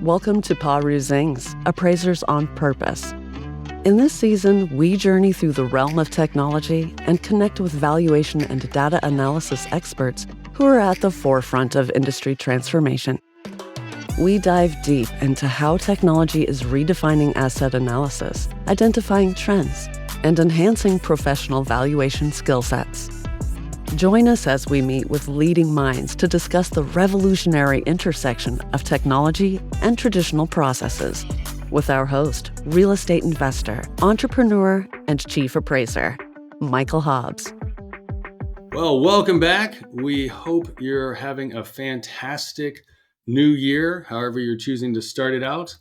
Welcome to Paru Zing's Appraisers on Purpose. In this season, we journey through the realm of technology and connect with valuation and data analysis experts who are at the forefront of industry transformation. We dive deep into how technology is redefining asset analysis, identifying trends, and enhancing professional valuation skill sets. Join us as we meet with leading minds to discuss the revolutionary intersection of technology and traditional processes with our host, real estate investor, entrepreneur, and chief appraiser, Michael Hobbs. Well, welcome back. We hope you're having a fantastic new year, however you're choosing to start it out.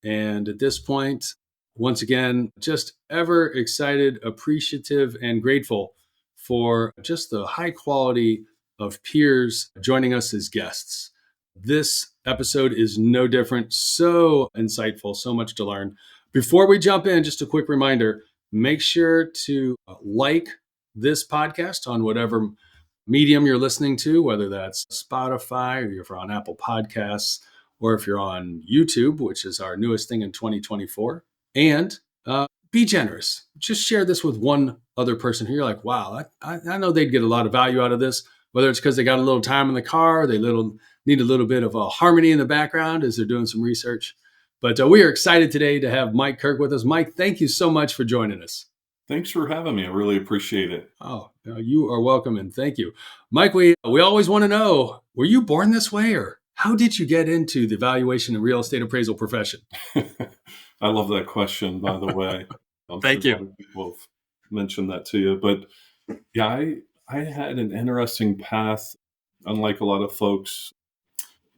And at this point, once again, just ever excited, appreciative, and grateful for just the high quality of peers joining us as guests. This episode is no different. So insightful, so much to learn. Before we jump in, just a quick reminder, make sure to like this podcast on whatever medium you're listening to, whether that's Spotify or if you're on Apple Podcasts, or if you're on YouTube, which is our newest thing in 2024. And be generous. Just share this with one other person who you're like, wow, I know they'd get a lot of value out of this, whether it's because they got a little time in the car, they need a little bit of a harmony in the background as they're doing some research. But we are excited today to have Mike Kirk with us. Mike, thank you so much for joining us. Thanks for having me. I really appreciate it. Oh, you are welcome, and thank you. Mike, we always want to know, were you born this way, or how did you get into the valuation and real estate appraisal profession? I love that question, by the way. Thank you. People have mentioned that to you. But yeah, I had an interesting path, unlike a lot of folks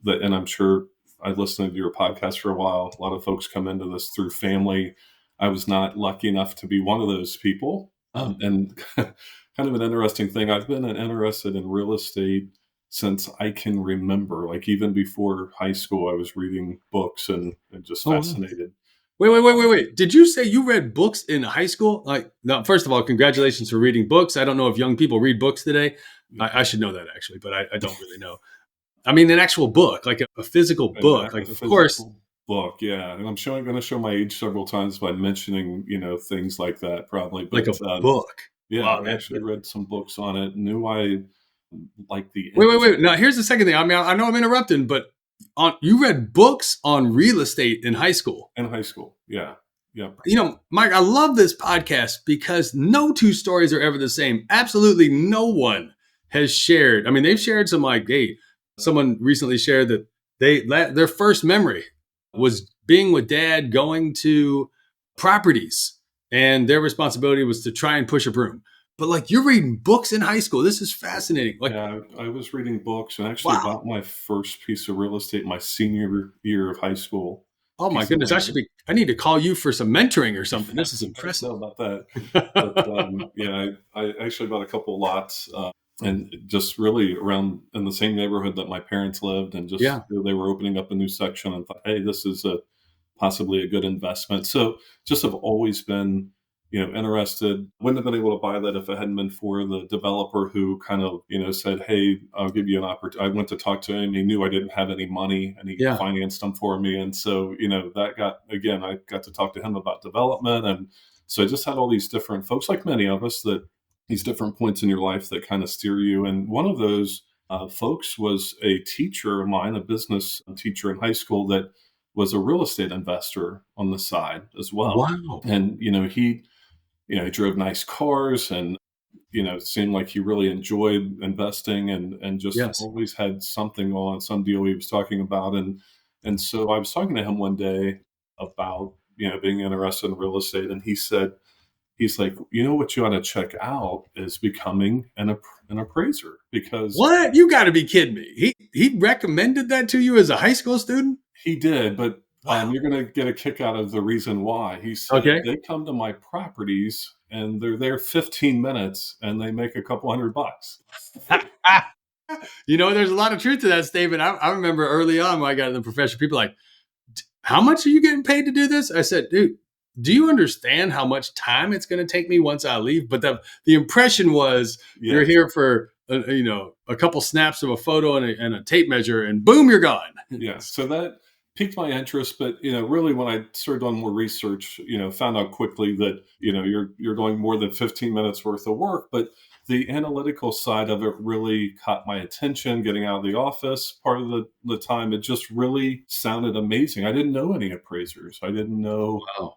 and I'm sure I've listened to your podcast for a while. A lot of folks come into this through family. I was not lucky enough to be one of those people. And kind of an interesting thing, I've been interested in real estate since I can remember. Like even before high school, I was reading books and just fascinated. Wait. Did you say you read books in high school? No, first of all, congratulations for reading books. I don't know if young people read books today. I should know that actually, but I don't really know. I mean, an actual book, like a physical book, of course. Book, yeah. And I'm going to show my age several times by mentioning, things like that probably. But, like a book. Yeah, wow, I actually read some books on it. Knew I like the... Wait. Now, here's the second thing. I mean, I know I'm interrupting, but you read books on real estate in high school. In high school, yeah. Mike, I love this podcast because no two stories are ever the same. Absolutely no one has shared. I mean, they've shared some someone recently shared that their first memory was being with dad, going to properties, and their responsibility was to try and push a broom. But you're reading books in high school. This is fascinating. Yeah, I was reading books and actually bought my first piece of real estate my senior year of high school. Oh my goodness! I need to call you for some mentoring or something. This is impressive. I don't know about that. But, I actually bought a couple of lots and just really around in the same neighborhood that my parents lived, and just they were opening up a new section and thought, hey, this is possibly a good investment. So just have always been interested. Wouldn't have been able to buy that if it hadn't been for the developer who kind of, said, hey, I'll give you an opportunity. I went to talk to him. He knew I didn't have any money and he financed them for me. And so, I got to talk to him about development. And so I just had all these different folks, like many of us, that these different points in your life that kind of steer you. And one of those folks was a teacher of mine, a business teacher in high school that was a real estate investor on the side as well. Wow. And, he drove nice cars and, it seemed like he really enjoyed investing and just always had something on some deal he was talking about. And so I was talking to him one day about, being interested in real estate. And he's like, what you ought to check out is becoming an appraiser, because... What? You got to be kidding me. He recommended that to you as a high school student? He did, but you're going to get a kick out of the reason why. He said, they come to my properties and they're there 15 minutes and they make a couple $100. There's a lot of truth to that statement. I remember early on when I got in the profession, people like, how much are you getting paid to do this? I said, dude, do you understand how much time it's going to take me once I leave? But the impression was you're here for, a couple snaps of a photo and a tape measure and boom, you're gone. Yeah. So that piqued my interest, but really when I started doing more research, found out quickly that you're doing more than 15 minutes worth of work. But the analytical side of it really caught my attention. Getting out of the office part of the time, it just really sounded amazing. I didn't know any appraisers. I didn't know, Wow.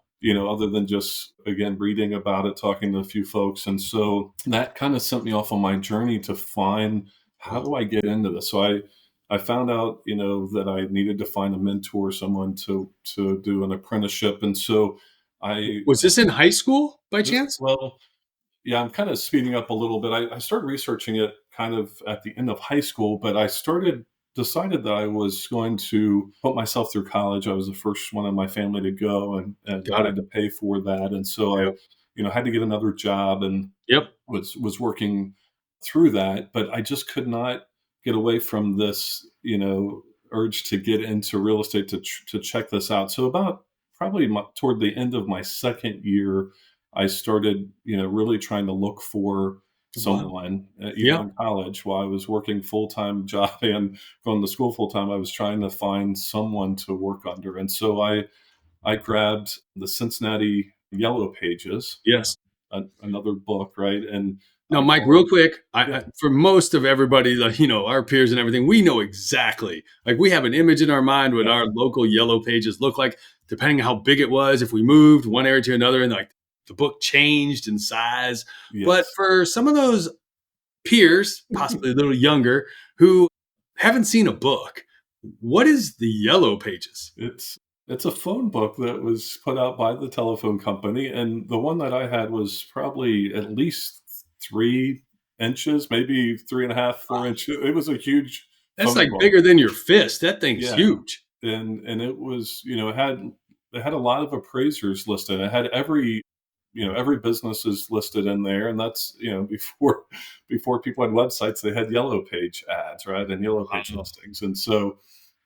other than just, again, reading about it, talking to a few folks. And so that kind of sent me off on my journey to find, how do I get into this? So I found out, that I needed to find a mentor, someone to do an apprenticeship. And so I Was this in high school by this chance? well, yeah, I'm kind of speeding up a little bit. I started researching it kind of at the end of high school, but decided that I was going to put myself through college. I was the first one in my family to go, and Got had it. to pay for that. And so I, Yep. had to get another job, and Yep. was working through that. But I just could not get away from this, urge to get into real estate, to check this out. So about probably toward the end of my second year, I started, really trying to look for Wow. someone, even Yeah. in college, while I was working full-time job and going to school full-time. I was trying to find someone to work under. And so I grabbed the Cincinnati Yellow Pages, Yes. another book, right? And Now, I Mike, real called, quick, yeah, for most of everybody, like, our peers and everything, we know exactly. Like, we have an image in our mind what yeah, our local yellow pages look like, depending on how big it was, if we moved one area to another, and like the book changed in size. But yes. for some of those peers, possibly a little younger, who haven't seen a book, what is the yellow pages? It's a phone book that was put out by the telephone company, and the one that I had was probably at least 3 inches, maybe three and a half, 4 inches. It was a huge That's phone like book. bigger than your fist. That thing's Yeah, huge. and it was, it had a lot of appraisers listed. It had every business is listed in there, and that's, before people had websites, they had yellow page ads, right, and yellow page Wow. listings. And so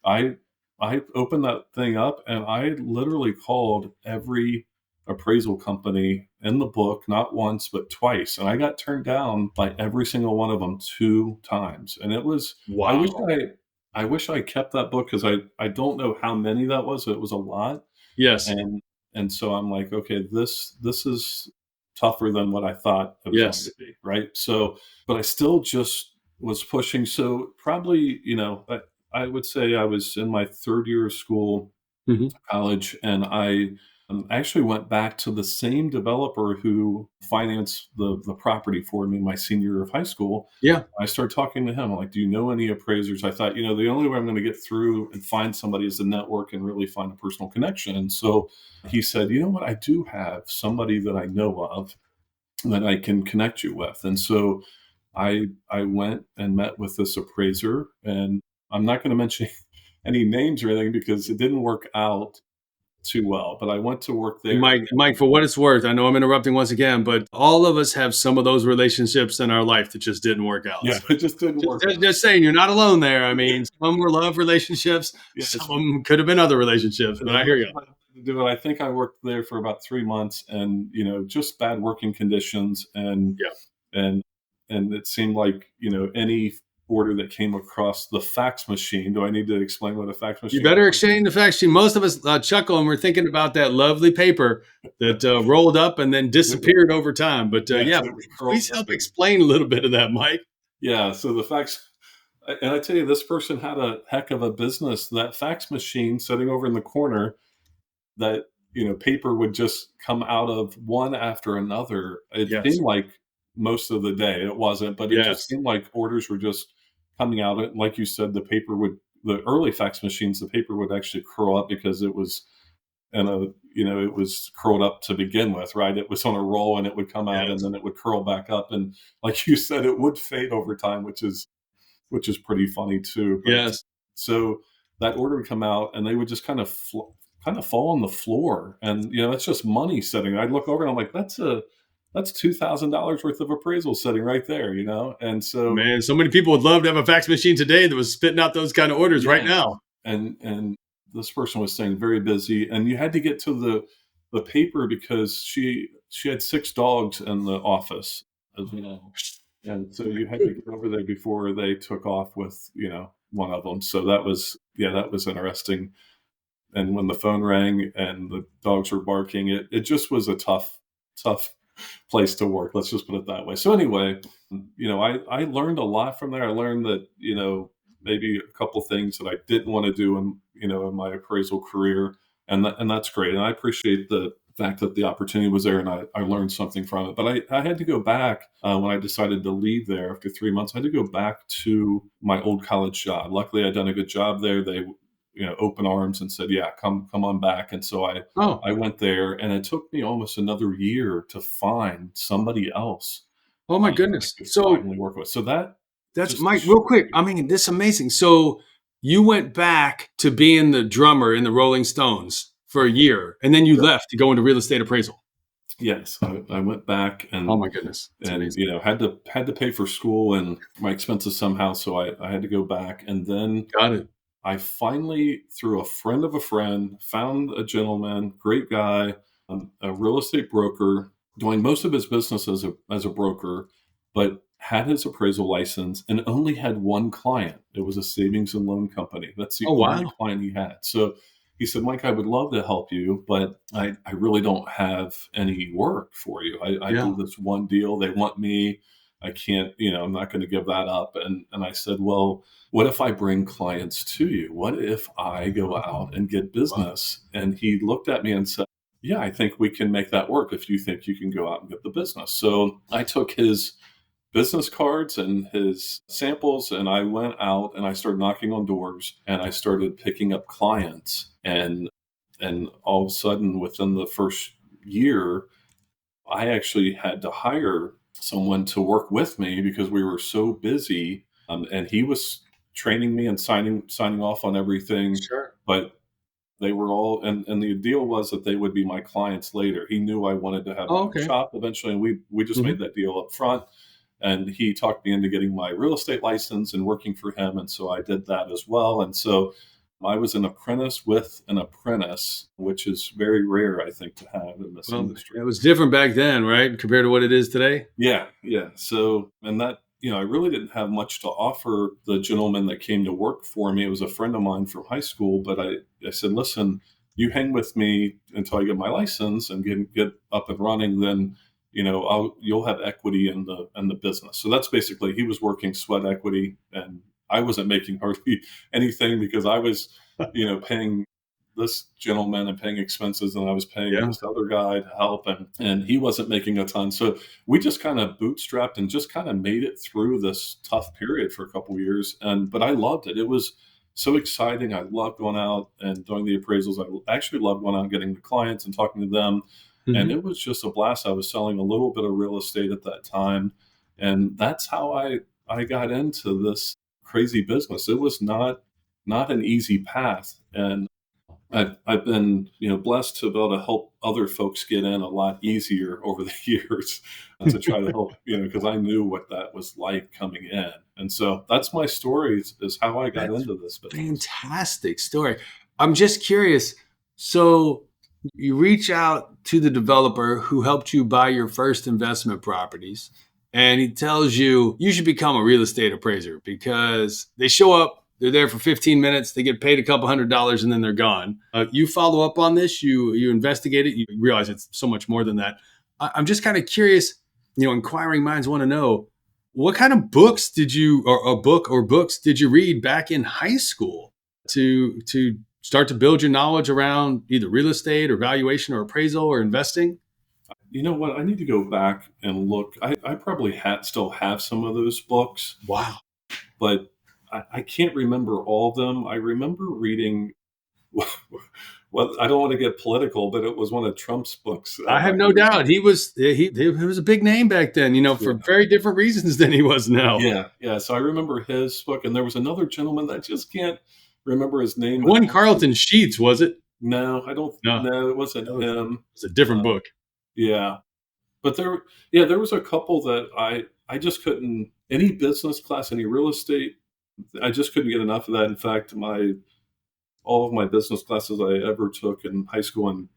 I I opened that thing up, and I literally called every appraisal company in the book, not once but twice, and I got turned down by every single one of them 2 times. And it was, I wish Wow. I kept that book, because I don't know how many that was. It was a lot. Yes. And so I'm like, okay, this is tougher than what I thought it was going to Yes. be, right? So, but I still just was pushing. So probably, I would say I was in my third year of school, Mhm. college, and I actually went back to the same developer who financed the property for me my senior year of high school. Yeah. I started talking to him. I'm like, "Do you know any appraisers?" I thought, the only way I'm going to get through and find somebody is the network and really find a personal connection. And so he said, "You know what? I do have somebody that I know of that I can connect you with." And so I went and met with this appraiser, and I'm not going to mention any names or anything because it didn't work out too well. But I went to work And there. Mike, for what it's worth, I know I'm interrupting once again, but all of us have some of those relationships in our life that just didn't work out. Yeah, So it just didn't just, work just, out. just saying, you're not alone there. I mean, some were love relationships, some Yes, of them could have been other relationships, but as I hear much you. as I wanted to do it, I think I worked there for about 3 months, and just bad working conditions, Yeah. and and it seemed like any order that came across the fax machine. Do I need to explain what a fax You machine better was? exchange the fact sheet. Most of us chuckle and we're thinking about that lovely paper that rolled up and then It would, disappeared over time. But yes, yeah, it would curl please up, help and explain a little bit of that, Mike. yeah. So the fax, and I tell you, this person had a heck of a business. That fax machine sitting over in the corner, that paper would just come out of one after another. It Yes. seemed like most of the day it wasn't, but it just Yes. seemed like orders were just coming out. And like you said, the early fax machines, the paper would actually curl up because it was in a it was curled up to begin with, right? It was on a roll, and it would come out, and Yes. then it would curl back up, and like you said, it would fade over time, which is pretty funny too. But Yes. so that order would come out, and they would just kind of fall on the floor, and that's just money sitting. I'd look over, and I'm like, that's $2,000 worth of appraisal sitting right there, and so Man, so many people would love to have a fax machine today that was spitting out those kind of orders right yeah, now. and this person was staying very busy, and you had to get to the paper because she had 6 dogs in the office as well. And so you had to get over there before they took off with, one of them. So that was, yeah, that was interesting. and when the phone rang and the dogs were barking, it just was a tough place to work. Let's just put it that way. So anyway, I learned a lot from there. I learned that, maybe a couple things that I didn't want to do in my appraisal career. And that's great. And I appreciate the fact that the opportunity was there and I learned something from it. But I had to go back when I decided to leave there after 3 months. I had to go back to my old college job. Luckily, I'd done a good job there. They, open arms and said, yeah, come on back. And so I went there, and it took me almost another year to find somebody else. Oh my goodness. So finally work with. So that's Mike, real quick. I mean, this is amazing. So you went back to being the drummer in the Rolling Stones for a year, and then you left to go into real estate appraisal. Yes, I went back, and oh my goodness, and had to pay for school and my expenses somehow. So I had to go back, and then got it. I finally, through a friend of a friend, found a gentleman, great guy, a real estate broker, doing most of his business as a broker, but had his appraisal license and only had one client. It was a savings and loan company. That's the only client he had. So he said, Mike, I would love to help you, but I really don't have any work for you. I do this one deal. They want me. I can't, I'm not going to give that up. And I said, well, what if I bring clients to you? What if I go out and get business? And he looked at me and said, yeah, I think we can make that work if you think you can go out and get the business. So I took his business cards and his samples, and I went out and I started knocking on doors and I started picking up clients. And all of a sudden, within the first year, I actually had to hire someone to work with me because we were so busy. And he was training me and signing off on everything. Sure. But they were all, and the deal was that they would be my clients later. He knew I wanted to have a shop eventually, and we just made that deal up front. And he talked me into getting my real estate license and working for him. And so I did that as well. And so I was an apprentice with an apprentice, which is very rare, I think, to have in this industry. It was different back then, right? Compared to what it is today? Yeah. So, and that, I really didn't have much to offer the gentleman that came to work for me. It was a friend of mine from high school, but I said, listen, you hang with me until I get my license and get up and running, then you'll have equity in the business. So that's basically, he was working sweat equity, and I wasn't making hardly anything because I was, paying this gentleman and paying expenses, and I was paying this other guy to help, and he wasn't making a ton. So we just kind of bootstrapped and just kind of made it through this tough period for a couple of years. But I loved it. It was so exciting. I loved going out and doing the appraisals. I actually loved going out and getting the clients and talking to them. And it was just a blast. I was selling a little bit of real estate at that time. And that's how I got into this crazy business. It was not an easy path. And I've been, blessed to be able to help other folks get in a lot easier over the years to try to help, because I knew what that was like coming in. And so that's my story is how I got into this business. Fantastic story. I'm just curious. So you reach out to the developer who helped you buy your first investment properties, and he tells you should become a real estate appraiser because they show up, they're there for 15 minutes, they get paid a couple $100, and then they're gone. You follow up on this, you investigate it, you realize it's so much more than that. I'm just kind of curious, inquiring minds want to know, what kind of books did you, or a book or books did you read back in high school to start to build your knowledge around either real estate or valuation or appraisal or investing? You know what? I need to go back and look. I probably still have some of those books. Wow. But I can't remember all of them. I remember reading, well, I don't want to get political, but it was one of Trump's books. I have no doubt. He was a big name back then, for very different reasons than he was now. Yeah. So I remember his book. And there was another gentleman that I just can't remember his name. One Carlton Sheets, was it? No, I don't. No, it wasn't him. It's a different book. Yeah. But there was a couple that I just couldn't, any business class, any real estate, I just couldn't get enough of that. In fact, all of my business classes I ever took in high school and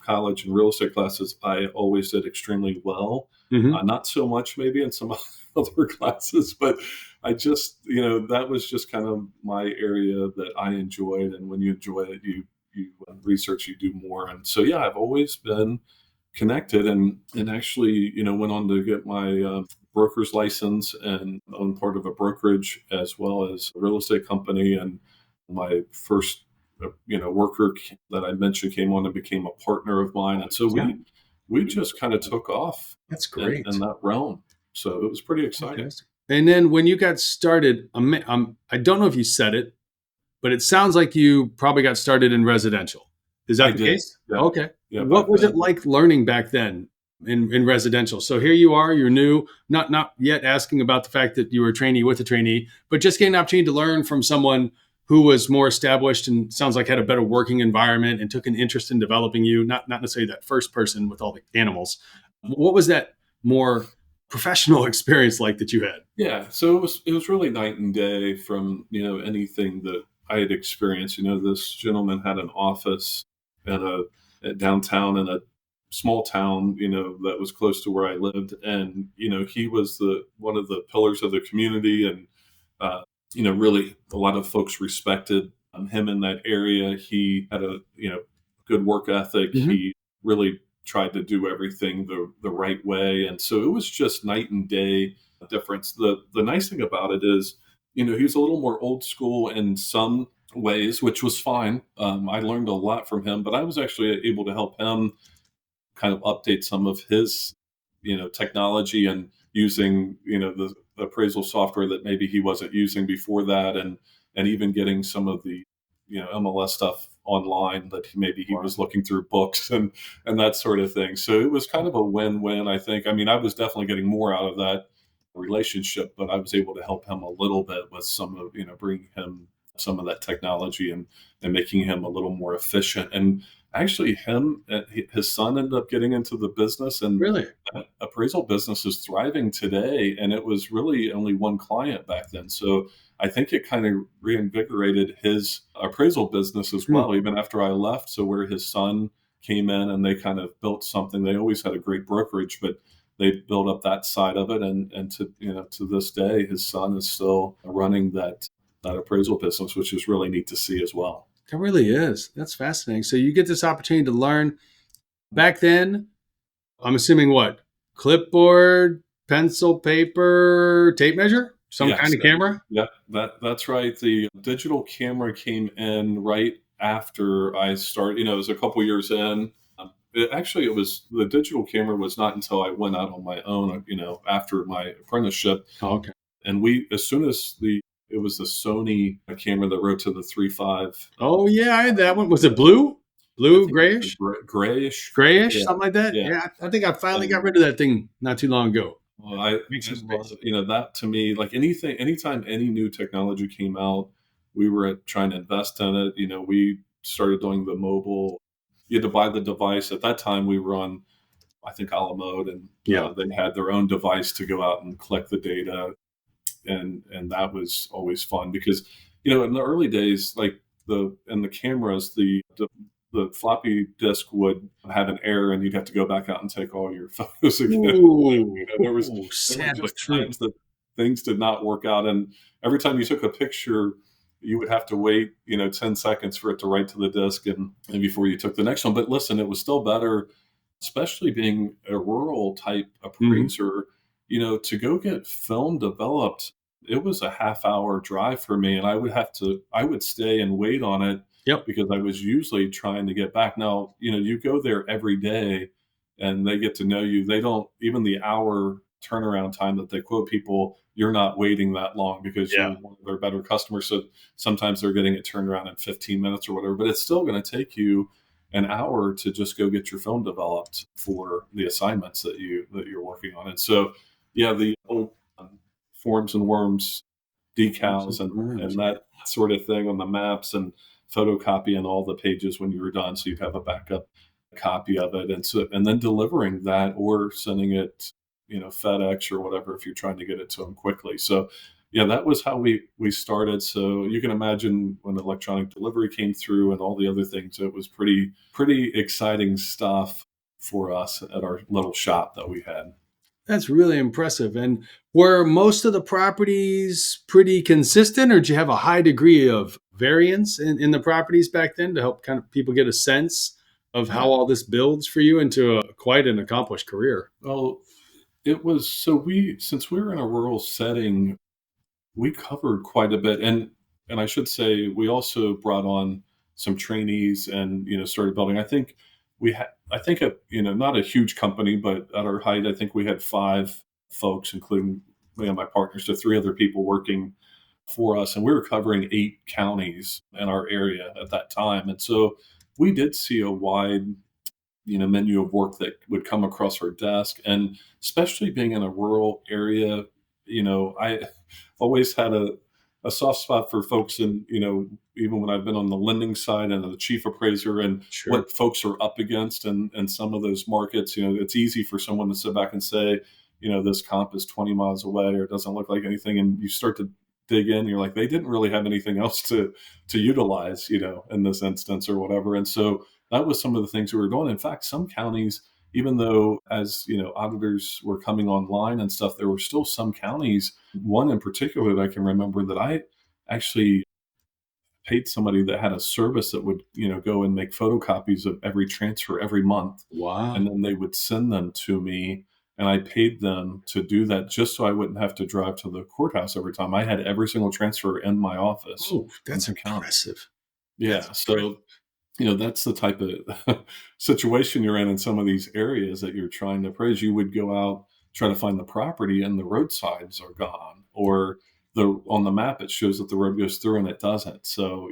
college and real estate classes, I always did extremely well. Not so much maybe in some other classes, but I just, that was just kind of my area that I enjoyed. And when you enjoy it, you research, you do more. And so, yeah, I've always been connected, and actually, went on to get my broker's license and own part of a brokerage as well as a real estate company. And my first, worker that I mentioned came on and became a partner of mine. And so we just kind of took off. That's great. In that realm. So it was pretty exciting. Fantastic. And then when you got started, I don't know if you said it, but it sounds like you probably got started in residential. Is that the case? Yeah. Okay. Yeah, what was it like learning back then in residential? So here you are, you're new, not yet asking about the fact that you were a trainee with a trainee, but just getting an opportunity to learn from someone who was more established and sounds like had a better working environment and took an interest in developing you, not necessarily that first person with all the animals. What was that more professional experience like that you had? Yeah, so it was really night and day from anything that I had experienced. This gentleman had an office at downtown in a small town, that was close to where I lived, and he was one of the pillars of the community, and really a lot of folks respected him in that area. He had a good work ethic. Mm-hmm. He really tried to do everything the right way, and so it was just night and day difference. The nice thing about it is, he was a little more old school in some ways, which was fine. I learned a lot from him, but I was actually able to help him kind of update some of his, technology and using, the appraisal software that maybe he wasn't using before that, and even getting some of the, MLS stuff online that maybe he was looking through books and that sort of thing. So it was kind of a win-win, I think. I mean, I was definitely getting more out of that relationship, but I was able to help him a little bit with some of, bringing him some of that technology and making him a little more efficient. And actually his son ended up getting into the business, and Really? that appraisal business is thriving today. And it was really only one client back then. So I think it kind of reinvigorated his appraisal business as well, even after I left. So where his son came in and they kind of built something, they always had a great brokerage, but they built up that side of it. And to this day, his son is still running that appraisal business, which is really neat to see as well. It really is. That's fascinating. So you get this opportunity to learn. Back then, I'm assuming what? Clipboard, pencil, paper, tape measure? Some kind of camera? Yeah, that's right. The digital camera came in right after I started. It was a couple years in. It was the digital camera was not until I went out on my own, after my apprenticeship. Oh, okay. And as soon as it was the Sony camera that wrote to the 3.5. Oh yeah, I had that one. Was it blue? Grayish? Grayish, something like that. Yeah, I think I finally got rid of that thing not too long ago. Well, that to me, like anytime any new technology came out, we were trying to invest in it. We started doing the mobile. You had to buy the device. At that time, we were on, I think, a la mode, and they had their own device to go out and collect the data, and that was always fun because, in the early days, like the cameras, the floppy disk would have an error, and you'd have to go back out and take all your photos again. There were just times that things did not work out, and every time you took a picture, you would have to wait, 10 seconds for it to write to the disk and before you took the next one. But listen, it was still better, especially being a rural type appraiser, to go get film developed. It was a half-hour drive for me, and I would stay and wait on it. Yep. Because I was usually trying to get back. Now, you go there every day and they get to know you. They don't, even the hour turnaround time that they quote people, you're not waiting that long because you're one of their better customers. So sometimes they're getting it turned around in 15 minutes or whatever, but it's still going to take you an hour to just go get your film developed for the assignments that you're working on. And so, the old forms and worms decals and that sort of thing on the maps, and photocopying all the pages when you were done, so you'd have a backup copy of it, and then delivering that or sending it, FedEx or whatever if you're trying to get it to them quickly. So, that was how we started. So you can imagine when electronic delivery came through and all the other things, it was pretty exciting stuff for us at our little shop that we had. That's really impressive. And were most of the properties pretty consistent, or did you have a high degree of variance in the properties back then to help kind of people get a sense of how all this builds for you into quite an accomplished career? Well, it was since we were in a rural setting, we covered quite a bit, and I should say we also brought on some trainees and started building. I think not a huge company, but at our height, I think we had 5 folks, including me and my partners, to 3 other people working for us, and we were covering 8 counties in our area at that time, and so we did see a wide menu of work that would come across our desk. And especially being in a rural area, I always had a soft spot for folks, and even when I've been on the lending side and the chief appraiser, and Sure. what folks are up against and some of those markets. It's easy for someone to sit back and say, this comp is 20 miles away or it doesn't look like anything, and you start to dig in, you're like, they didn't really have anything else to utilize, in this instance or whatever. And so that was some of the things we were doing. In fact, some counties, even though as auditors were coming online and stuff, there were still some counties, one in particular that I can remember, that I actually paid somebody that had a service that would go and make photocopies of every transfer every month. Wow. And then they would send them to me, and I paid them to do that just so I wouldn't have to drive to the courthouse every time. I had every single transfer in my office. Oh, that's impressive. Yeah. That's so that's the type of situation you're in some of these areas that you're trying to appraise. You would go out, try to find the property, and the roadsides are gone, or on the map it shows that the road goes through and it doesn't. So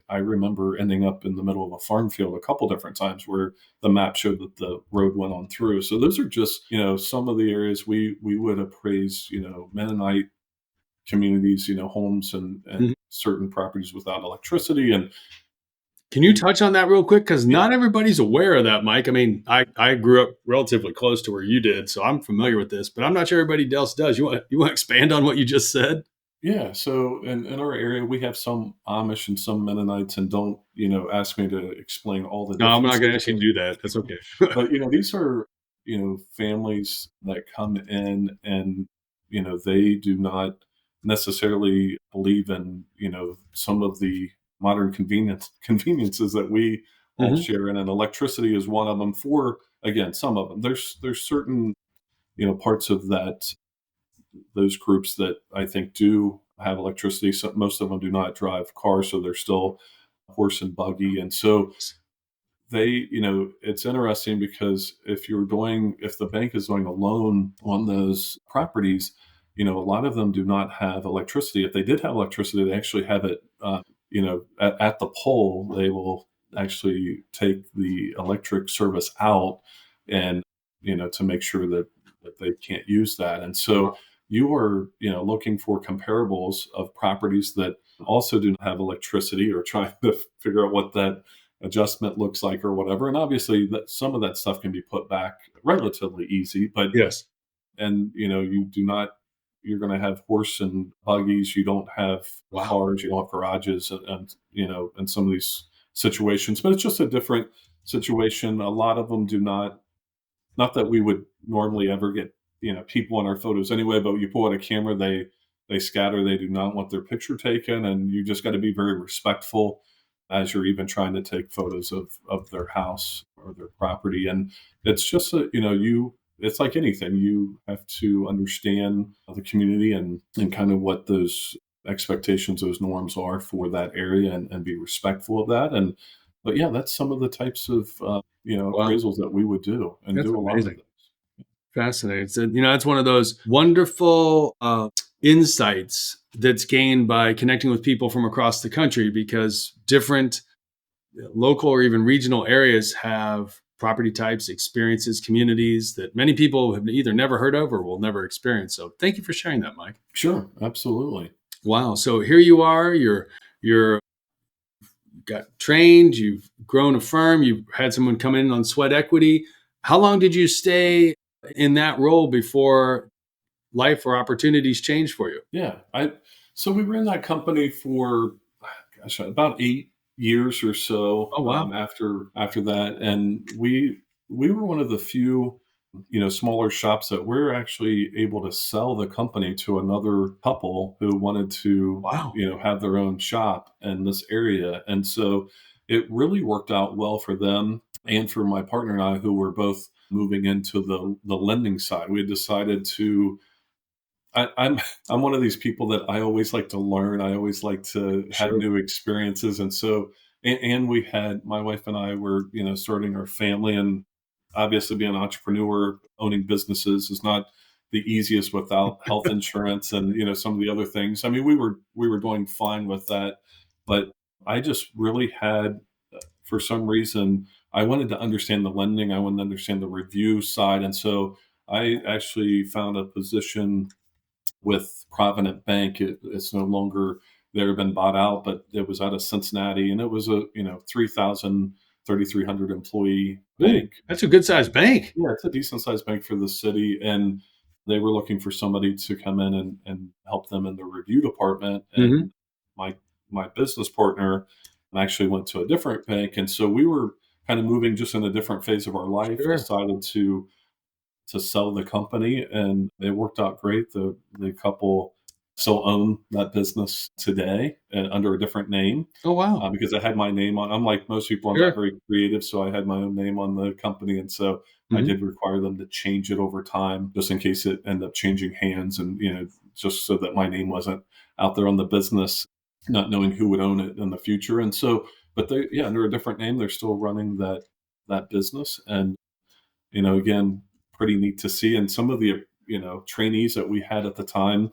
I remember ending up in the middle of a farm field a couple different times where the map showed that the road went on through. So those are just some of the areas we would appraise. Mennonite communities, homes and certain properties without electricity. And can you touch on that real quick? Because not everybody's aware of that, Mike. I mean, I grew up relatively close to where you did, so I'm familiar with this, but I'm not sure everybody else does. You want to expand on what you just said? Yeah. So in our area, we have some Amish and some Mennonites, and don't, ask me to explain all the No, I'm not differences. going to ask you to do that. That's okay. But, these are, families that come in, and, they do not necessarily believe in, some of the modern conveniences that we all share in, and electricity is one of them. For, again, some of them, there's certain, parts of those groups that I think do have electricity. So most of them do not drive cars, so they're still horse and buggy. And so they, it's interesting because if the bank is doing a loan on those properties, a lot of them do not have electricity. If they did have electricity, they actually have it, at the pole. They will actually take the electric service out, and, to make sure that they can't use that. And so you are, looking for comparables of properties that also do not have electricity, or trying to figure out what that adjustment looks like or whatever. And obviously some of that stuff can be put back relatively easy, but Yes. And you're going to have horse and buggies. You don't have cars, you don't have garages, and in some of these situations, but it's just a different situation. A lot of them do not that we would normally ever get, people in our photos anyway, but you pull out a camera, they scatter, they do not want their picture taken. And you just got to be very respectful as you're even trying to take photos of their house or their property. And it's just, it's like anything, you have to understand the community and kind of what those expectations, those norms are for that area, and be respectful of that. But yeah, that's some of the types of, appraisals that we would do, and That's do a lot of things. Fascinating. So, it's one of those wonderful insights that's gained by connecting with people from across the country, because different local or even regional areas have property types, experiences, communities that many people have either never heard of or will never experience. So thank you for sharing that, Mike. Sure. Absolutely. Wow. So here you are, you're got trained, you've grown a firm, you've had someone come in on sweat equity. How long did you stay in that role before life or opportunities changed for you? Yeah. So we were in that company for, about 8 years or so. Oh, wow. After that. And we were one of the few smaller shops that we're actually able to sell the company to another couple who wanted to, Wow. have their own shop in this area. And so it really worked out well for them and for my partner and I, who were both moving into the lending side. We had decided to. I'm one of these people that I always like to learn. I always like to have Sure. new experiences, and so and we had my wife and I were starting our family, and obviously being an entrepreneur, owning businesses is not the easiest without health insurance and some of the other things. I mean, we were doing fine with that, but I just really had for some reason I wanted to understand the lending. I wanted to understand the review side, and so I actually found a position with Provident Bank. It's no longer there, been bought out, but it was out of Cincinnati, and it was a 3,300 employee Ooh, bank. that's a good sized bank. Yeah, it's a decent sized bank for the city, and they were looking for somebody to come in and help them in the review department. Hmm. And my business partner actually went to a different bank, and so we were kind of moving just in a different phase of our life. Sure. Decided to sell the company, and it worked out great. The couple still own that business today under a different name, Oh, wow. because I had my name on. I'm like most people, I'm not Sure. very creative, so I had my own name on the company, and so I Hmm. did require them to change it over time, just in case it ended up changing hands, and just so that my name wasn't out there on the business, not knowing who would own it in the future. And so, but they, yeah, under a different name, they're still running that business, and again, pretty neat to see. And some of the, trainees that we had at the time,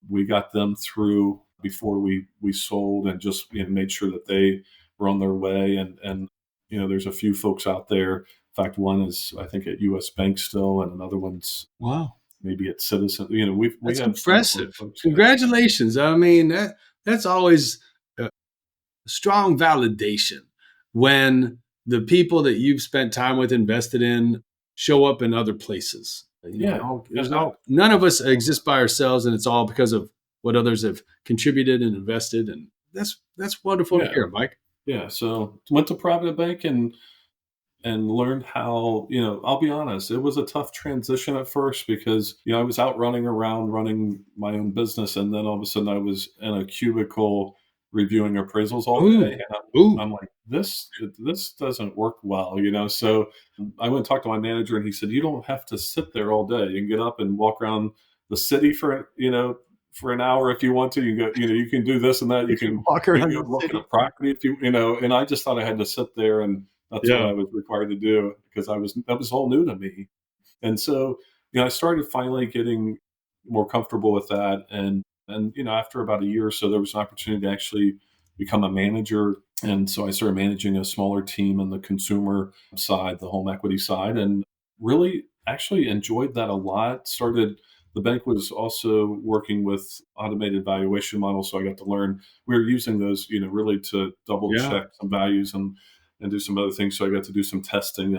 we got them through before we sold, and just made sure that they were on their way. And there's a few folks out there. In fact, one is I think at U.S. Bank still, and another one's Wow. maybe at Citizen. We That's have a number of impressive. folks. Yeah. Congratulations. I mean, that's always a strong validation when the people that you've spent time with, invested in, show up in other places. Yeah, None of us exist by ourselves, and it's all because of what others have contributed and invested. And that's wonderful to yeah, hear, Mike. yeah. So went to Provident Bank and learned how, I'll be honest, it was a tough transition at first because, I was out running around running my own business. And then all of a sudden I was in a cubicle reviewing appraisals all day. Ooh, And ooh, I'm like, this doesn't work well, So I went and talked to my manager, and he said, you don't have to sit there all day. You can get up and walk around the city for an hour if you want to. You go, you can do this and that. You can walk maybe around go the look at a city. property if and I just thought I had to sit there, and that's what Yeah. I was required to do because that was all new to me. And so, I started finally getting more comfortable with that. And after about a year or so, there was an opportunity to actually become a manager. And so I started managing a smaller team in the consumer side, the home equity side, and really actually enjoyed that a lot. The bank was also working with automated valuation models. So I got to learn, we were using those, really to double Yeah. check some values and do some other things. So I got to do some testing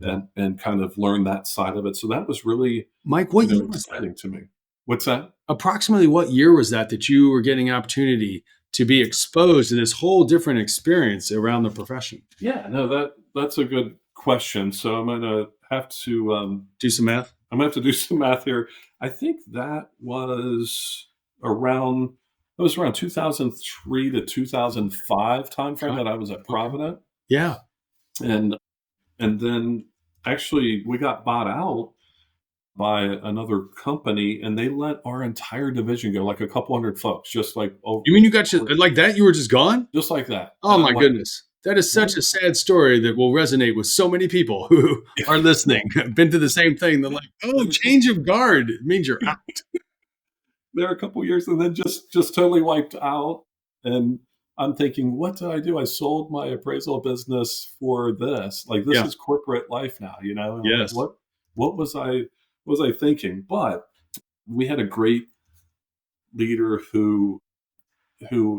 and kind of learn that side of it. So that was really, Mike, what year was that? exciting to me. What's that? Approximately what year was that you were getting an opportunity to be exposed to this whole different experience around the profession? Yeah, no, that's a good question. So I'm gonna have to Do some math. I'm gonna have to do some math here. I think around that was around 2003 to 2005 timeframe Okay. that I was at Okay. Provident, Yeah. and then actually we got bought out by another company, and they let our entire division go, like a couple hundred folks, just like You mean you got like that? You were just gone? just like that. Oh And my I'm like, goodness. That is what? such a sad story that will resonate with so many people who are listening, been to the same thing. They're like, oh, change of guard. It means you're out. There a couple years, and then just totally wiped out. And I'm thinking, what did I do? I sold my appraisal business for this. Like, this Yeah. is corporate life now, And I'm like, Yes. what was I thinking? But we had a great leader who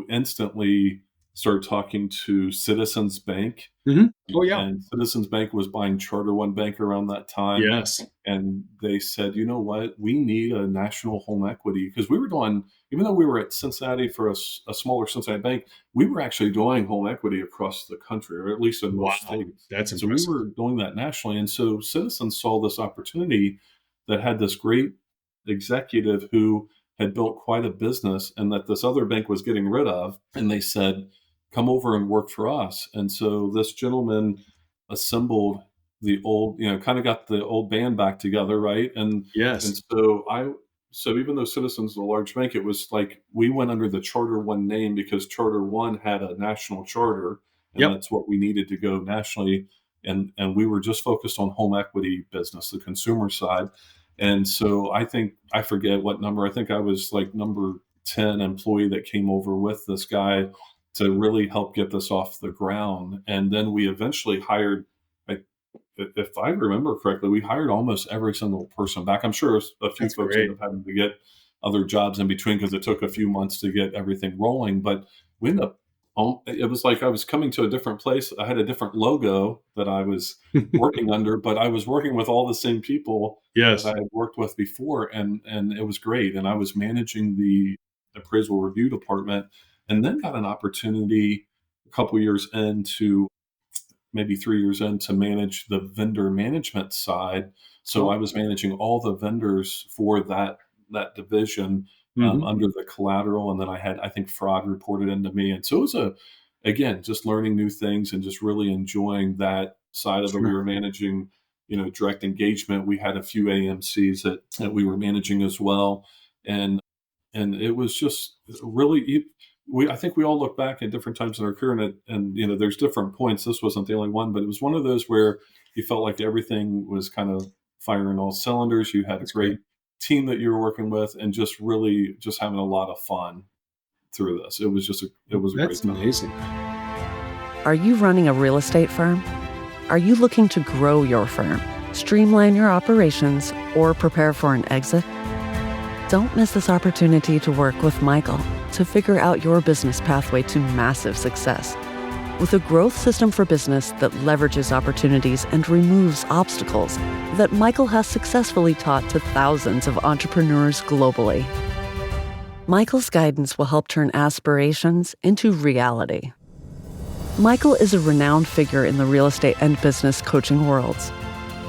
instantly started talking to Citizens Bank. Mm-hmm. Oh, yeah. And Citizens Bank was buying Charter One Bank around that time. Yes. And they said, you know what? We need a national home equity, because we were doing, even though we were at Cincinnati for a smaller Cincinnati bank, we were actually doing home equity across the country, or at least in most states. That's So we impressive. were doing that nationally. And so Citizens saw this opportunity that had this great executive who had built quite a business and that this other bank was getting rid of. And they said, come over and work for us. And so this gentleman assembled the old, kind of got the old band back together, right? And Yes. so even though Citizens is a large bank, it was like we went under the Charter One name because Charter One had a national charter, and Yep. that's what we needed to go nationally. And we were just focused on home equity business, the consumer side. And so I forget what number. I think I was like number 10 employee that came over with this guy to really help get this off the ground. And then we eventually hired, if I remember correctly, we hired almost every single person back. I'm sure a few That's folks great. ended up having to get other jobs in between because it took a few months to get everything rolling. But we ended up, it was like I was coming to a different place. I had a different logo that I was working under, but I was working with all the same people Yes. that I had worked with before. And it was great. And I was managing the appraisal review department, and then got an opportunity a couple years into, maybe 3 years in, to manage the vendor management side. So I was managing all the vendors for that division, Mhm. under the collateral, and then I think fraud reported into me, and so it was again, just learning new things and just really enjoying that side of it. We Sure. were managing, direct engagement. We had a few AMCs that we were managing as well, and it was just really, I think we all look back at different times in our career, and there's different points. This wasn't the only one, but it was one of those where you felt like everything was kind of firing all cylinders. You had a That's great. great team that you were working with, and just really just having a lot of fun through this. It was it was a great That's time. amazing. Are you running a real estate firm? Are you looking to grow your firm, streamline your operations, or prepare for an exit? Don't miss this opportunity to work with Michael to figure out your business pathway to massive success. With a growth system for business that leverages opportunities and removes obstacles that Michael has successfully taught to thousands of entrepreneurs globally. Michael's guidance will help turn aspirations into reality. Michael is a renowned figure in the real estate and business coaching worlds.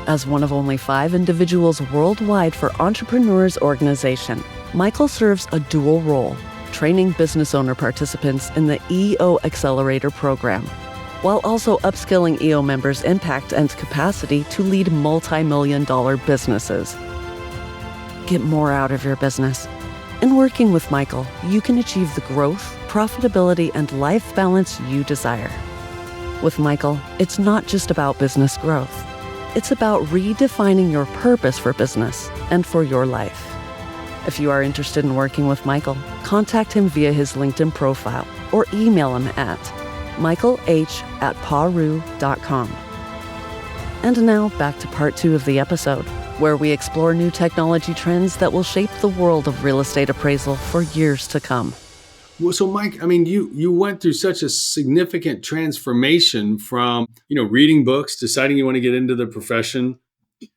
As one of only 5 individuals worldwide for Entrepreneurs Organization, Michael serves a dual role, training business owner participants in the EO Accelerator program, while also upskilling EO members' impact and capacity to lead multi-million-dollar businesses. Get more out of your business. In working with Michael, you can achieve the growth, profitability, and life balance you desire. With Michael, it's not just about business growth. It's about redefining your purpose for business and for your life. If you are interested in working with Michael, contact him via his LinkedIn profile or email him at michaelh@paru.com. And now back to part 2 of the episode, where we explore new technology trends that will shape the world of real estate appraisal for years to come. Well, so Mike, I mean, you went through such a significant transformation from, reading books, deciding you want to get into the profession,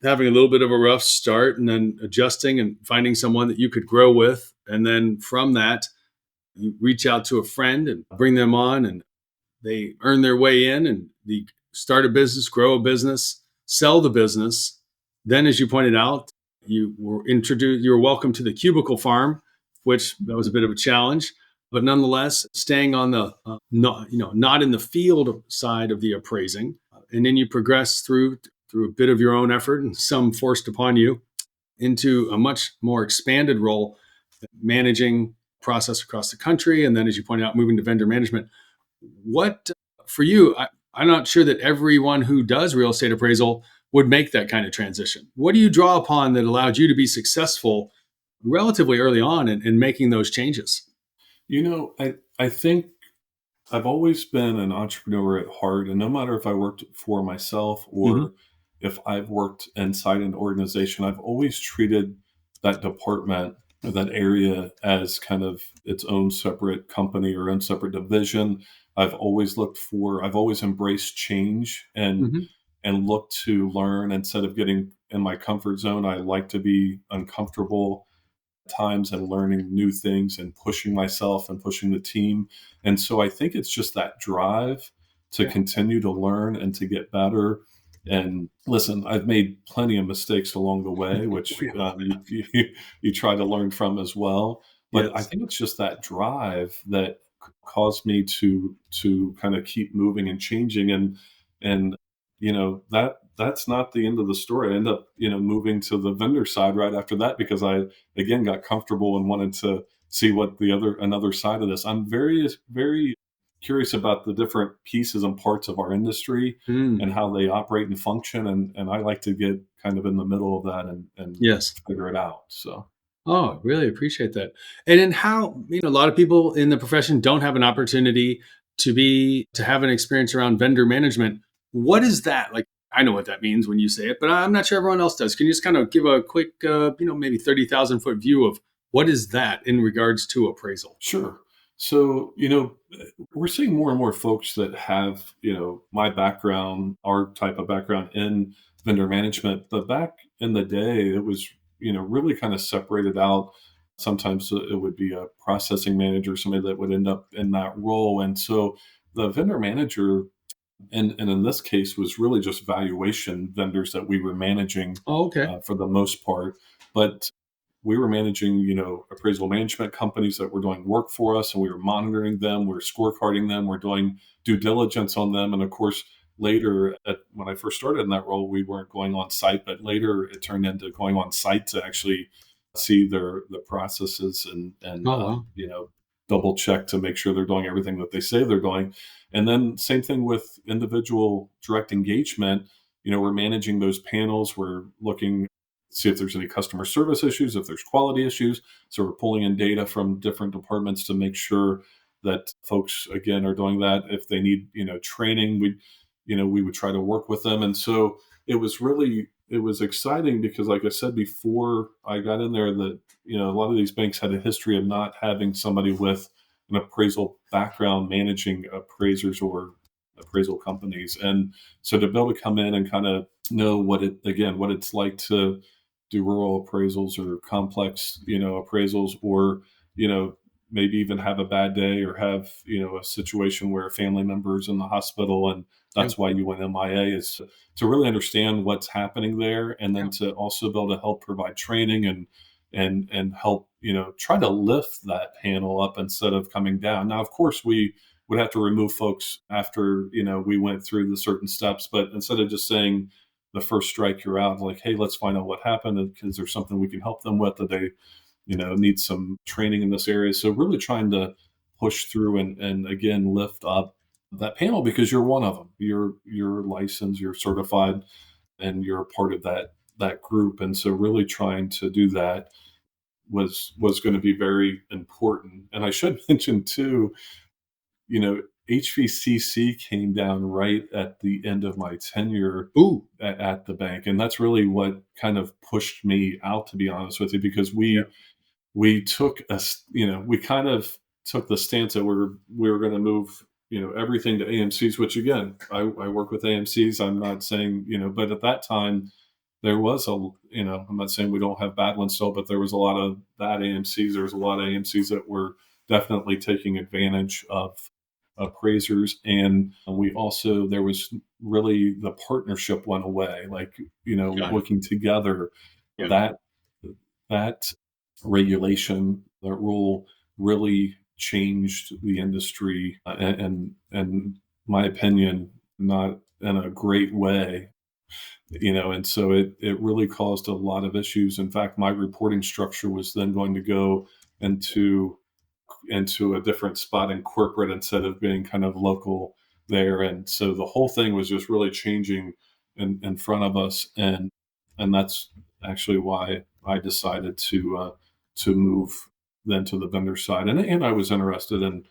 having a little bit of a rough start, and then adjusting and finding someone that you could grow with. And then from that, you reach out to a friend and bring them on, and they earn their way in and they start a business, grow a business, sell the business. Then, as you pointed out, you were welcome to the cubicle farm, which that was a bit of a challenge. But nonetheless, staying on the not in the field side of the appraising, and then you progress through a bit of your own effort and some forced upon you into a much more expanded role, managing process across the country, and then, as you pointed out, moving to vendor management. What for you? I'm not sure that everyone who does real estate appraisal would make that kind of transition. What do you draw upon that allowed you to be successful relatively early on in making those changes? I think I've always been an entrepreneur at heart, and no matter if I worked for myself or if I've worked inside an organization, I've always treated that department or that area as kind of its own separate company or own separate division. I've always embraced change and looked to learn instead of getting in my comfort zone. I like to be uncomfortable times and learning new things and pushing myself and pushing the team. And so I think it's just that drive to Yeah. continue to learn and to get better. And listen, I've made plenty of mistakes along the way, which you try to learn from as well. But I Yes. think it's just that drive that caused me to kind of keep moving and changing. And that's not the end of the story. I end up moving to the vendor side right after that because I again got comfortable and wanted to see what another side of this. I'm very very curious about the different pieces and parts of our industry Mm. and how they operate and function, and I like to get kind of in the middle of that and Yes. figure it out. So Oh, really appreciate that. And then how, a lot of people in the profession don't have an opportunity to have an experience around vendor management. What is that? Like, I know what that means when you say it, but I'm not sure everyone else does. Can you just kind of give a quick, maybe 30,000 foot view of what is that in regards to appraisal? sure. So, we're seeing more and more folks that have, my background, our type of background in vendor management. But back in the day, it was, really kind of separated out. Sometimes it would be a processing manager, somebody that would end up in that role. And so the vendor manager, and in this case, was really just valuation vendors that we were managing Oh, okay. for the most part. But we were managing, appraisal management companies that were doing work for us, and we were monitoring them, we were scorecarding them, we're doing due diligence on them. And of course, later, when I first started in that role, we weren't going on site, but later it turned into going on site to actually see the processes and Oh, wow. double check to make sure they're doing everything that they say they're doing. And then same thing with individual direct engagement. We're managing those panels. We're looking see if there's any customer service issues, if there's quality issues. So we're pulling in data from different departments to make sure that folks again are doing that. If they need, training, we would try to work with them. And so it was exciting because like I said before I got in there that, a lot of these banks had a history of not having somebody with an appraisal background managing appraisers or appraisal companies. And so to be able to come in and kind of know what it's like to do rural appraisals or complex, appraisals, or, maybe even have a bad day or have, a situation where a family member is in the hospital and Yeah. that's why you went MIA, is to really understand what's happening there. And Yeah. then to also be able to help provide training and help, try to lift that panel up instead of coming down. Now, of course, we would have to remove folks after, we went through the certain steps, but instead of just saying, the first strike you're out, like, hey, let's find out what happened, because there's something we can help them with, that they need some training in this area. So really trying to push through and again lift up that panel, because you're one of them, you're licensed, you're certified, and you're a part of that group. And so really trying to do that was going to be very important. And I should mention too, you know, HVCC came down right at the end of my tenure Ooh. at the bank, and that's really what kind of pushed me out, to be honest with you, because Yeah. we took we kind of took the stance that we were going to move everything to AMCs, which again I work with AMCs. I'm not saying but at that time there was I'm not saying we don't have bad ones still, but there was a lot of bad AMCs. There was a lot of AMCs that were definitely taking advantage of appraisers. And we also, there was really, the partnership went away, like Got it. working together. Yeah. That that regulation, that rule, really changed the industry, and my opinion, not in a great way. And so it really caused a lot of issues. In fact, my reporting structure was then going to go into a different spot in corporate instead of being kind of local there. And so the whole thing was just really changing in front of us. And that's actually why I decided to move then to the vendor side. And I was interested in,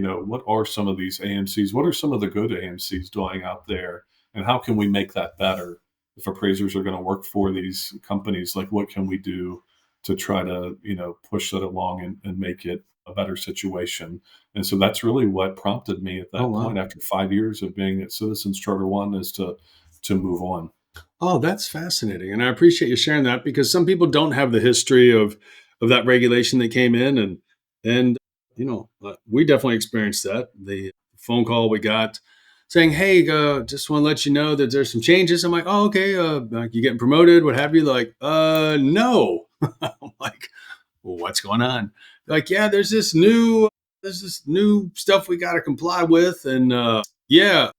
what are some of these AMCs? What are some of the good AMCs doing out there? And how can we make that better? If appraisers are going to work for these companies, like what can we do to try to, push that along and make it a better situation. And so that's really what prompted me at that point after 5 years of being at Citizens Charter One is to move on. Oh, that's fascinating. And I appreciate you sharing that because some people don't have the history of that regulation that came in and we definitely experienced that. The phone call we got saying, "Hey, just want to let you know that there's some changes." I'm like, "Oh, okay. Like you getting promoted? What have you?" Like, no. I'm like, "Well, what's going on?" They're like, "Yeah, there's this new stuff we got to comply with, and yeah,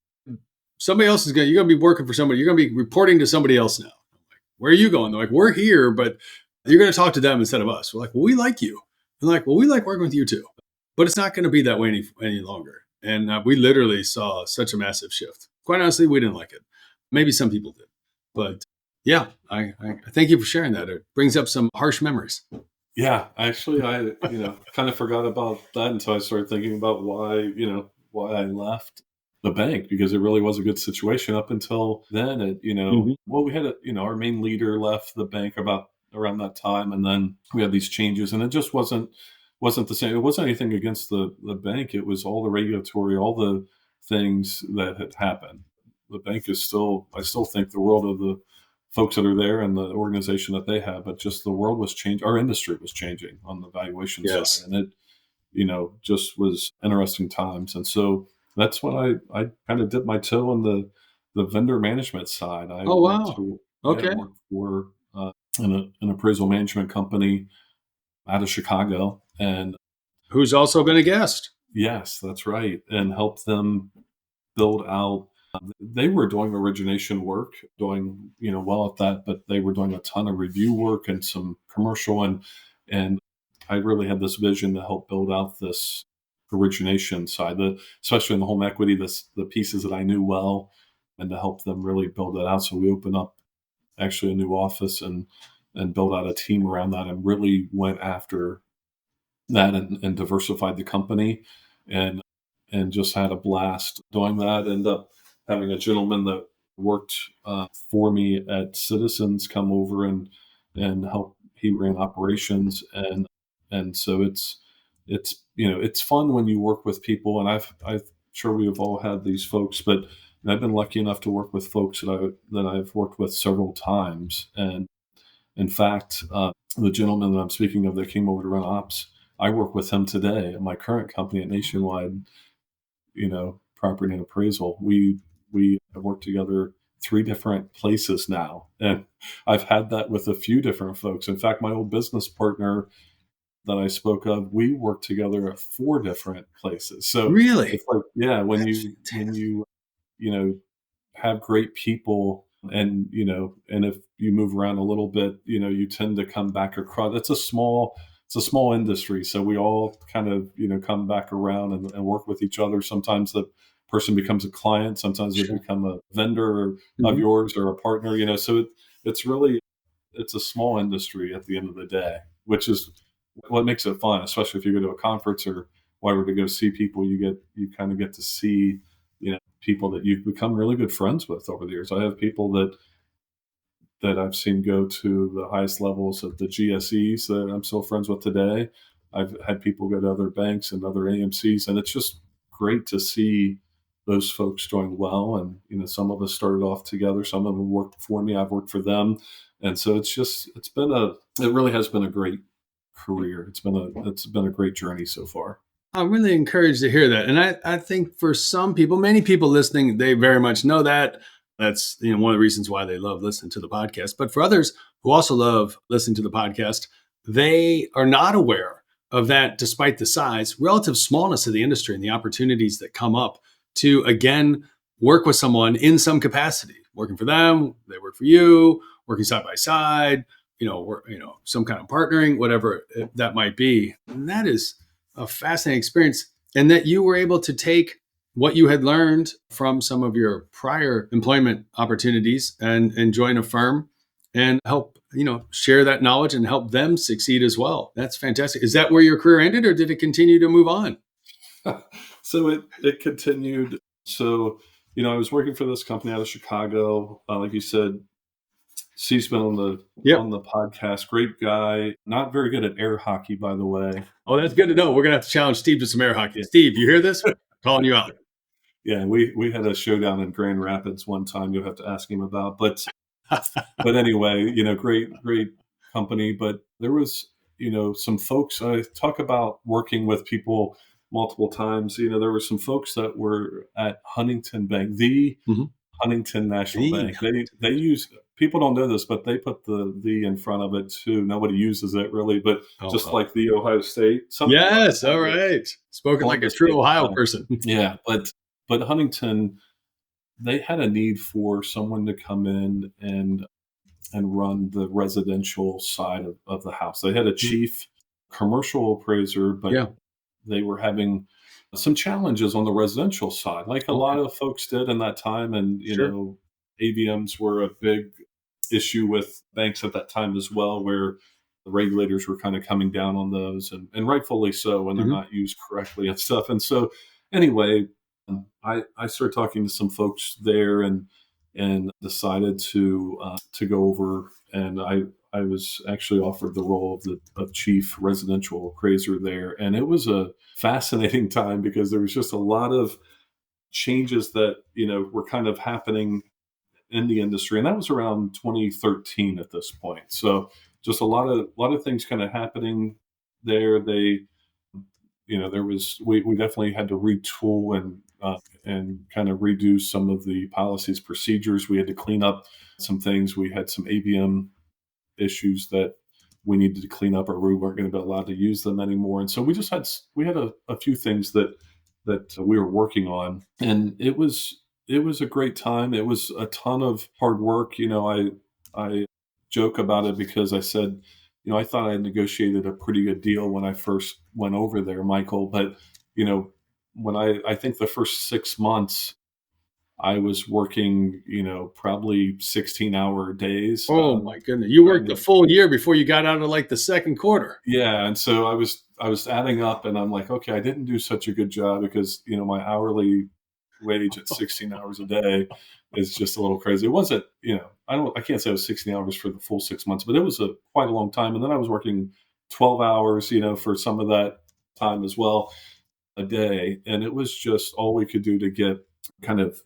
somebody else you're gonna be working for somebody. You're gonna be reporting to somebody else now." I'm like, "Where are you going?" They're like, "We're here, but you're gonna talk to them instead of us." We're like, "Well, we like you." They're like, "Well, we like working with you too, but it's not going to be that way any longer." And we literally saw such a massive shift. Quite honestly, we didn't like it. Maybe some people did, but yeah, I thank you for sharing that. It brings up some harsh memories. Yeah, actually, I kind of forgot about that until I started thinking about why I left the bank, because it really was a good situation up until then. Well, we had our main leader left the bank about around that time, and then we had these changes, and it just wasn't the same. It wasn't anything against the bank. It was all the regulatory, all the things that had happened. The bank is still, I still think the world of the folks that are there and the organization that they have, but just the world was changing. Our industry was changing on the valuation Yes. side. And it, just was interesting times. And so that's when I kind of dipped my toe in the vendor management side. I Oh went wow. to, Okay. work for an appraisal management company out of Chicago. And Who's also been a guest? yes, that's right. And help them build out. They were doing origination work, doing well at that, but they were doing a ton of review work and some commercial, and I really had this vision to help build out this origination side, especially in the home equity, the pieces that I knew well, and to help them really build that out. So we opened up actually a new office and built out a team around that, and really went after that and diversified the company, and just had a blast doing that. End up having a gentleman that worked for me at Citizens come over and help. He ran operations, and so it's fun when you work with people. And I've sure we have all had these folks, but I've been lucky enough to work with folks that I've worked with several times. And in fact, the gentleman that I'm speaking of that came over to run ops, I work with him today at my current company at Nationwide, Property and Appraisal. We have worked together 3 different places now, and I've had that with a few different folks. In fact, my old business partner that I spoke of, we worked together at 4 different places. So Really? it's like, yeah, when That's you fantastic. have great people, and if you move around a little bit, you tend to come back across. It's a small industry, so we all kind of come back around and work with each other. Sometimes the person becomes a client, sometimes they Sure. become a vendor of Mhm. yours or a partner. So it's a small industry at the end of the day, which is what makes it fun, especially if you go to a conference or whatever to go see people. You kind of get to see people that you've become really good friends with over the years. I have people that I've seen go to the highest levels of the GSEs that I'm still friends with today. I've had people go to other banks and other AMCs, and it's just great to see those folks doing well. And some of us started off together, some of them worked for me, I've worked for them, and so it really has been a great career. It's been a great journey so far. I'm really encouraged to hear that. And I think for some people, many people listening, they very much know that. That's one of the reasons why they love listening to the podcast. But for others who also love listening to the podcast, they are not aware of that, despite the size, relative smallness of the industry and the opportunities that come up to, again, work with someone in some capacity, working for them, they work for you, working side by side, some kind of partnering, whatever that might be. And that is a fascinating experience, and that you were able to take what you had learned from some of your prior employment opportunities and join a firm and help share that knowledge and help them succeed as well. That's fantastic. Is that where your career ended, or did it continue to move on? So it continued. So I was working for this company out of Chicago, like you said, Steve's been on the podcast. Great guy. Not very good at air hockey, by the way. Oh, that's good to know. We're gonna have to challenge Steve to some air hockey. Steve, you hear this? Calling you out. Yeah, we had a showdown in Grand Rapids one time. You'll have to ask him about. But anyway, great company. But there was some folks. I talk about working with people multiple times. There were some folks that were at Huntington Bank, the Huntington National Bank. They use, people don't know this, but they put the in front of it too. Nobody uses it really, but just like the Ohio State. Yes, all right. Spoken like a true Ohio person. Yeah, but Huntington, they had a need for someone to come in and run the residential side of the house. They had a chief commercial appraiser, but they were having some challenges on the residential side, like a lot of folks did in that time. And, AVMs were a big issue with banks at that time as well, where the regulators were kind of coming down on those, and rightfully so when they're not used correctly and stuff. And so anyway, I started talking to some folks there and decided to go over, and I was actually offered the role of chief residential appraiser there. And it was a fascinating time because there was just a lot of changes that, were kind of happening in the industry. And that was around 2013 at this point. So just a lot of things kind of happening there. They, we definitely had to retool and kind of redo some of the policies, procedures. We had to clean up some things. We had some ABM issues that we needed to clean up, or we weren't going to be allowed to use them anymore. And so we had a few things that we were working on, and it was a great time. It was a ton of hard work. I joke about it because I said, I thought I negotiated a pretty good deal when I first went over there, Michael. But, when I think the first 6 months, I was working, probably 16-hour days. Oh my goodness. You worked the full year before you got out of like the second quarter. Yeah. And so I was adding up, and I'm like, okay, I didn't do such a good job because, my hourly wage at 16 hours a day is just a little crazy. It wasn't, I can't say it was 16 hours for the full 6 months, but it was quite a long time. And then I was working 12 hours, for some of that time as well a day. And it was just all we could do to get kind of,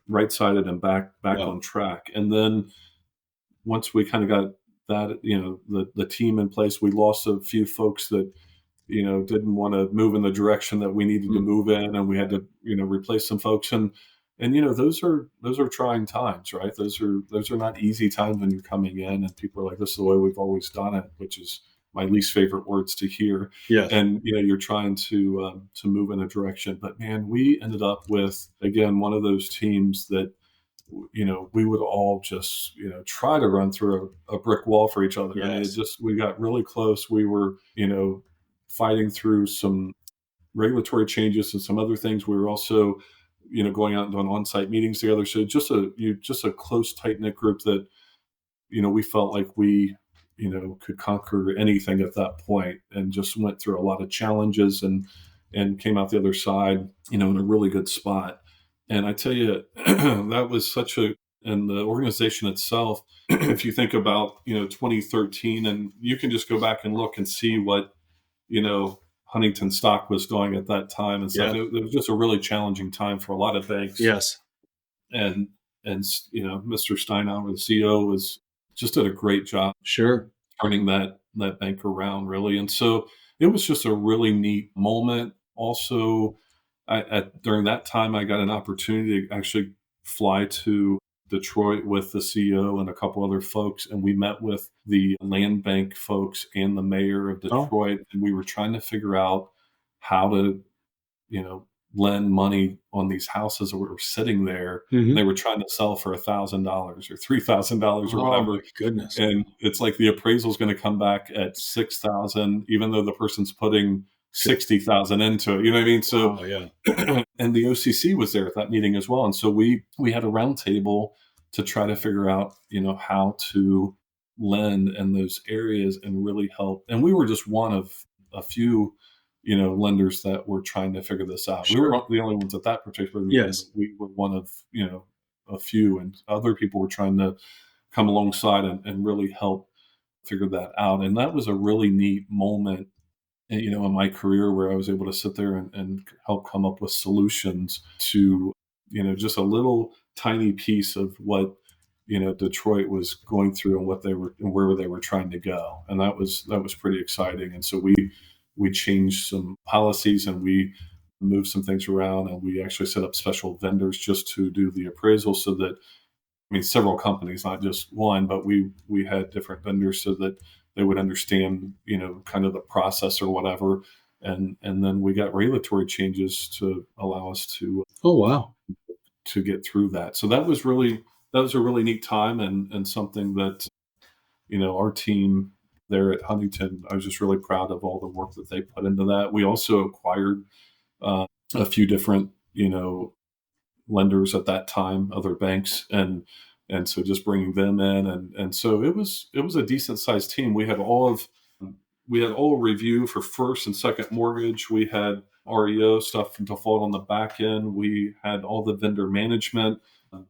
right-sided and back on track. And then once we kind of got that, the team in place, we lost a few folks that, didn't want to move in the direction that we needed to move in, and we had to, replace some folks. And those are trying times, right? Those are not easy times when you're coming in and people are like, this is the way we've always done it, which is my least favorite words to hear. Yes. And, you're trying to move in a direction. But man, we ended up with, again, one of those teams that, we would all just, try to run through a brick wall for each other. Yes. I mean, we got really close. We were, fighting through some regulatory changes and some other things. We were also, going out and doing on-site meetings together. So just a close, tight-knit group that, we felt like we, could conquer anything at that point, and just went through a lot of challenges and came out the other side, in a really good spot. And I tell you, that was and the organization itself, if you think about, 2013, and you can just go back and look and see what, Huntington stock was doing at that time. And so it was just a really challenging time for a lot of banks. Yes. And Mr. Steinauer, the CEO, just did a great job. Sure. Turning that bank around, really. And so it was just a really neat moment. Also, during that time, I got an opportunity to actually fly to Detroit with the CEO and a couple other folks, and we met with the land bank folks and the mayor of Detroit, and we were trying to figure out how to, lend money on these houses that were sitting there. They were trying to sell for $1,000 or $3,000 or whatever. Oh my goodness! And it's like the appraisal is going to come back at $6,000, even though the person's putting $60,000 into it. You know what I mean? So, and the OCC was there at that meeting as well. And so we had a roundtable to try to figure out, how to lend in those areas and really help. And we were just one of a few, lenders that were trying to figure this out. Sure. We were the only ones at that particular meeting. Yes. We were one of, a few, and other people were trying to come alongside and really help figure that out. And that was a really neat moment, in my career where I was able to sit there and help come up with solutions to, just a little tiny piece of what, Detroit was going through and what they were and where they were trying to go. And that was pretty exciting. And so we changed some policies and we moved some things around, and we actually set up special vendors just to do the appraisal, so that, several companies, not just one, but we had different vendors so that they would understand, kind of the process or whatever. And then we got regulatory changes to allow us to Oh, wow. to get through that. So that was a really neat time, and something that, our team there at Huntington, I was just really proud of all the work that they put into that. We also acquired a few different, lenders at that time, other banks, and so just bringing them in, and so it was a decent sized team. We had all review for first and second mortgage. We had REO stuff and default on the back end. We had all the vendor management.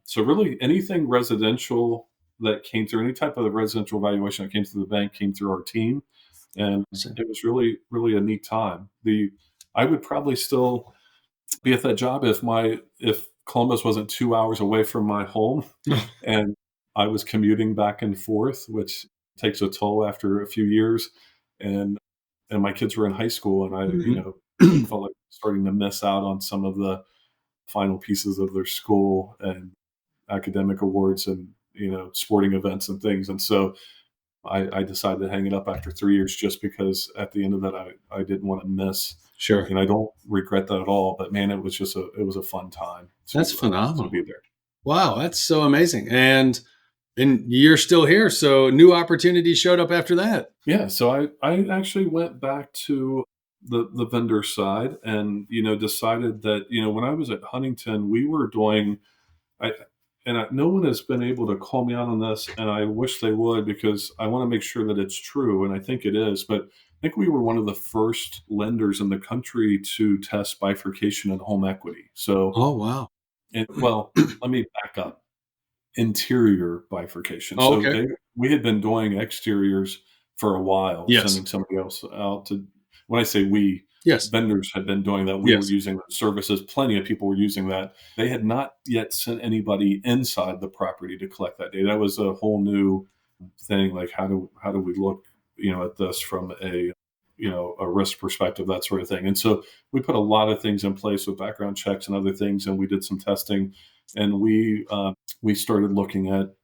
So really, anything residential that came through, any type of residential valuation that came through the bank, came through our team, and it was really, really a neat time. I would probably still be at that job if Columbus wasn't 2 hours away from my home, and I was commuting back and forth, which takes a toll after a few years, and my kids were in high school, and I, felt like starting to miss out on some of the final pieces of their school and academic awards and, sporting events and things. And so I decided to hang it up after 3 years, just because at the end of that, I didn't want to miss. Sure. And I don't regret that at all, but man, it was a fun time. That's phenomenal. To be there. Wow. That's so amazing. And you're still here. So new opportunities showed up after that. Yeah. So I actually went back to the vendor side and, decided that, when I was at Huntington, we were doing, no one has been able to call me out on this, and I wish they would, because I want to make sure that it's true, and I think it is. But I think we were one of the first lenders in the country to test bifurcation and home equity. So, oh wow, well, let me back up. Interior bifurcation. Oh, so okay. We had been doing exteriors for a while, Yes. sending somebody else out to. When I say we, yes, vendors had been doing that. We were using services. Plenty of people were using that. They had not yet sent anybody inside the property to collect that data. That was a whole new thing. Like, how do we look, at this from a risk perspective, that sort of thing. And so we put a lot of things in place with background checks and other things, and we did some testing, and we started looking at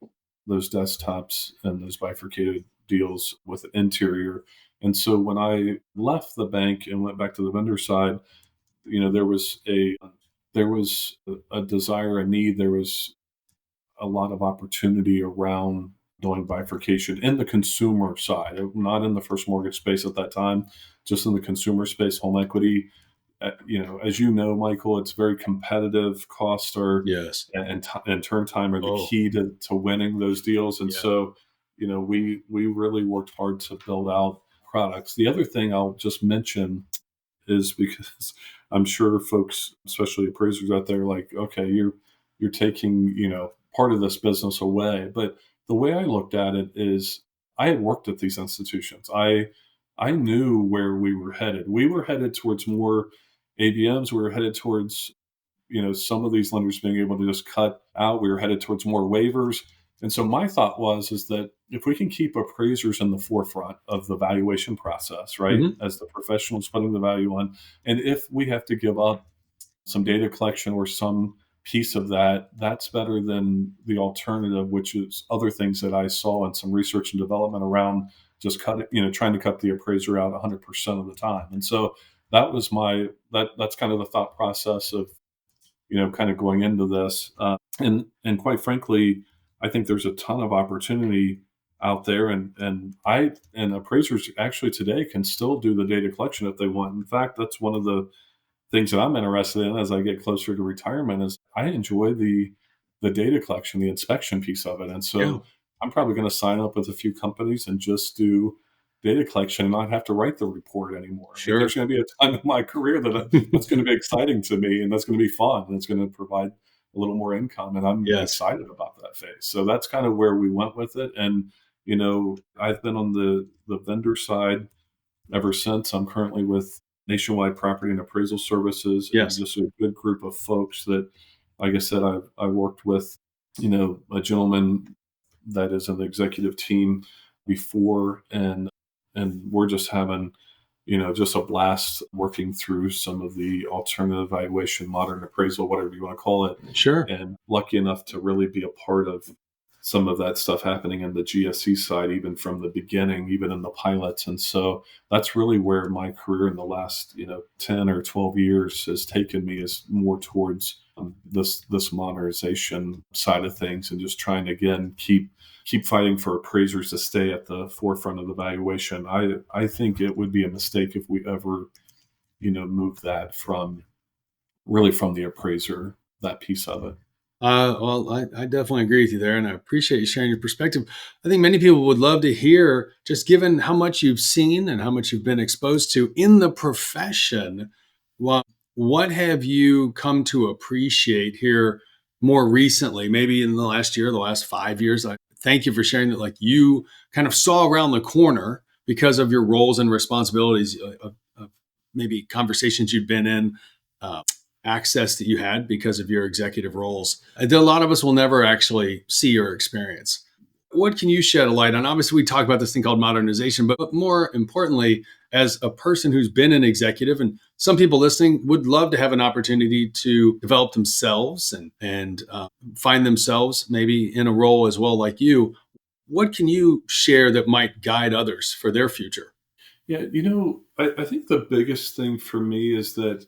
those desktops and those bifurcated deals with interior. And so when I left the bank and went back to the vendor side, there was a desire, a need. There was a lot of opportunity around doing bifurcation in the consumer side, not in the first mortgage space at that time, just in the consumer space, home equity. As you know, Michael, it's very competitive. Costs are, yes, and turn time are the key to winning those deals. And so, we really worked hard to build out products. The other thing I'll just mention is, because I'm sure folks, especially appraisers out there, like, okay, you're taking, part of this business away. But the way I looked at it is, I had worked at these institutions. I knew where we were headed. We were headed towards more AVMs. We were headed towards, some of these lenders being able to just cut out. We were headed towards more waivers. And so my thought is that if we can keep appraisers in the forefront of the valuation process, right, as the professionals putting the value on, and if we have to give up some data collection or some piece of that, that's better than the alternative, which is other things that I saw in some research and development around just trying to cut the appraiser out 100% of the time. And so that was that's kind of the thought process of, kind of going into this. And quite frankly, I think there's a ton of opportunity out there, and appraisers actually today can still do the data collection if they want. In fact, that's one of the things that I'm interested in as I get closer to retirement. Is I enjoy the data collection, the inspection piece of it. And so I'm probably going to sign up with a few companies and just do data collection and not have to write the report anymore. Sure. There's going to be a time in my career that's going to be exciting to me, and that's going to be fun, and it's going to provide a little more income, and I'm excited about that. that phase. So that's kind of where we went with it. And, I've been on the vendor side ever since. I'm currently with Nationwide Property and Appraisal Services, and Yes. just a good group of folks that, like I said, I worked with, a gentleman that is in the executive team before, and we're just having, just a blast working through some of the alternative valuation, modern appraisal, whatever you want to call it. Sure. And lucky enough to really be a part of some of that stuff happening in the GSE side, even from the beginning, even in the pilots. And so that's really where my career in the last, 10 or 12 years has taken me, is more towards this modernization side of things, and just trying to, again, keep fighting for appraisers to stay at the forefront of the valuation. I think it would be a mistake if we ever, move that from the appraiser, that piece of it. Well, I definitely agree with you there, and I appreciate you sharing your perspective. I think many people would love to hear, just given how much you've seen and how much you've been exposed to in the profession, what have you come to appreciate here more recently, maybe in the last year, the last 5 years? Thank you for sharing that. Like, you kind of saw around the corner because of your roles and responsibilities of maybe conversations you've been in, access that you had because of your executive roles that a lot of us will never actually see or experience. What can you shed a light on? Obviously, we talk about this thing called modernization, but more importantly, as a person who's been an executive, and some people listening would love to have an opportunity to develop themselves and find themselves maybe in a role as well like you. What can you share that might guide others for their future? Yeah, I think the biggest thing for me is that,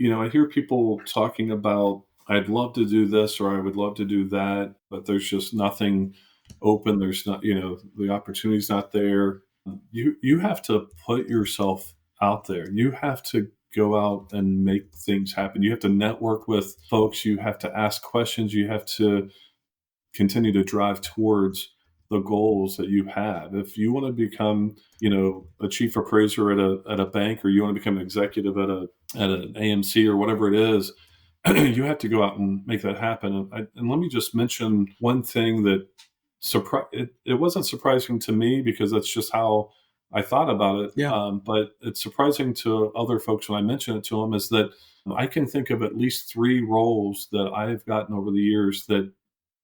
I hear people talking about, I'd love to do this or I would love to do that, but there's just nothing open. There's not, the opportunity's not there. You have to put yourself out there. You have to go out and make things happen. You have to network with folks. You have to ask questions. You have to continue to drive towards the goals that you have. If you want to become, a chief appraiser at a bank, or you want to become an executive at an AMC or whatever it is, you have to go out and make that happen. And let me just mention one thing that it wasn't surprising to me, because that's just how I thought about it. Yeah. But it's surprising to other folks when I mention it to them, is that I can think of at least 3 roles that I've gotten over the years that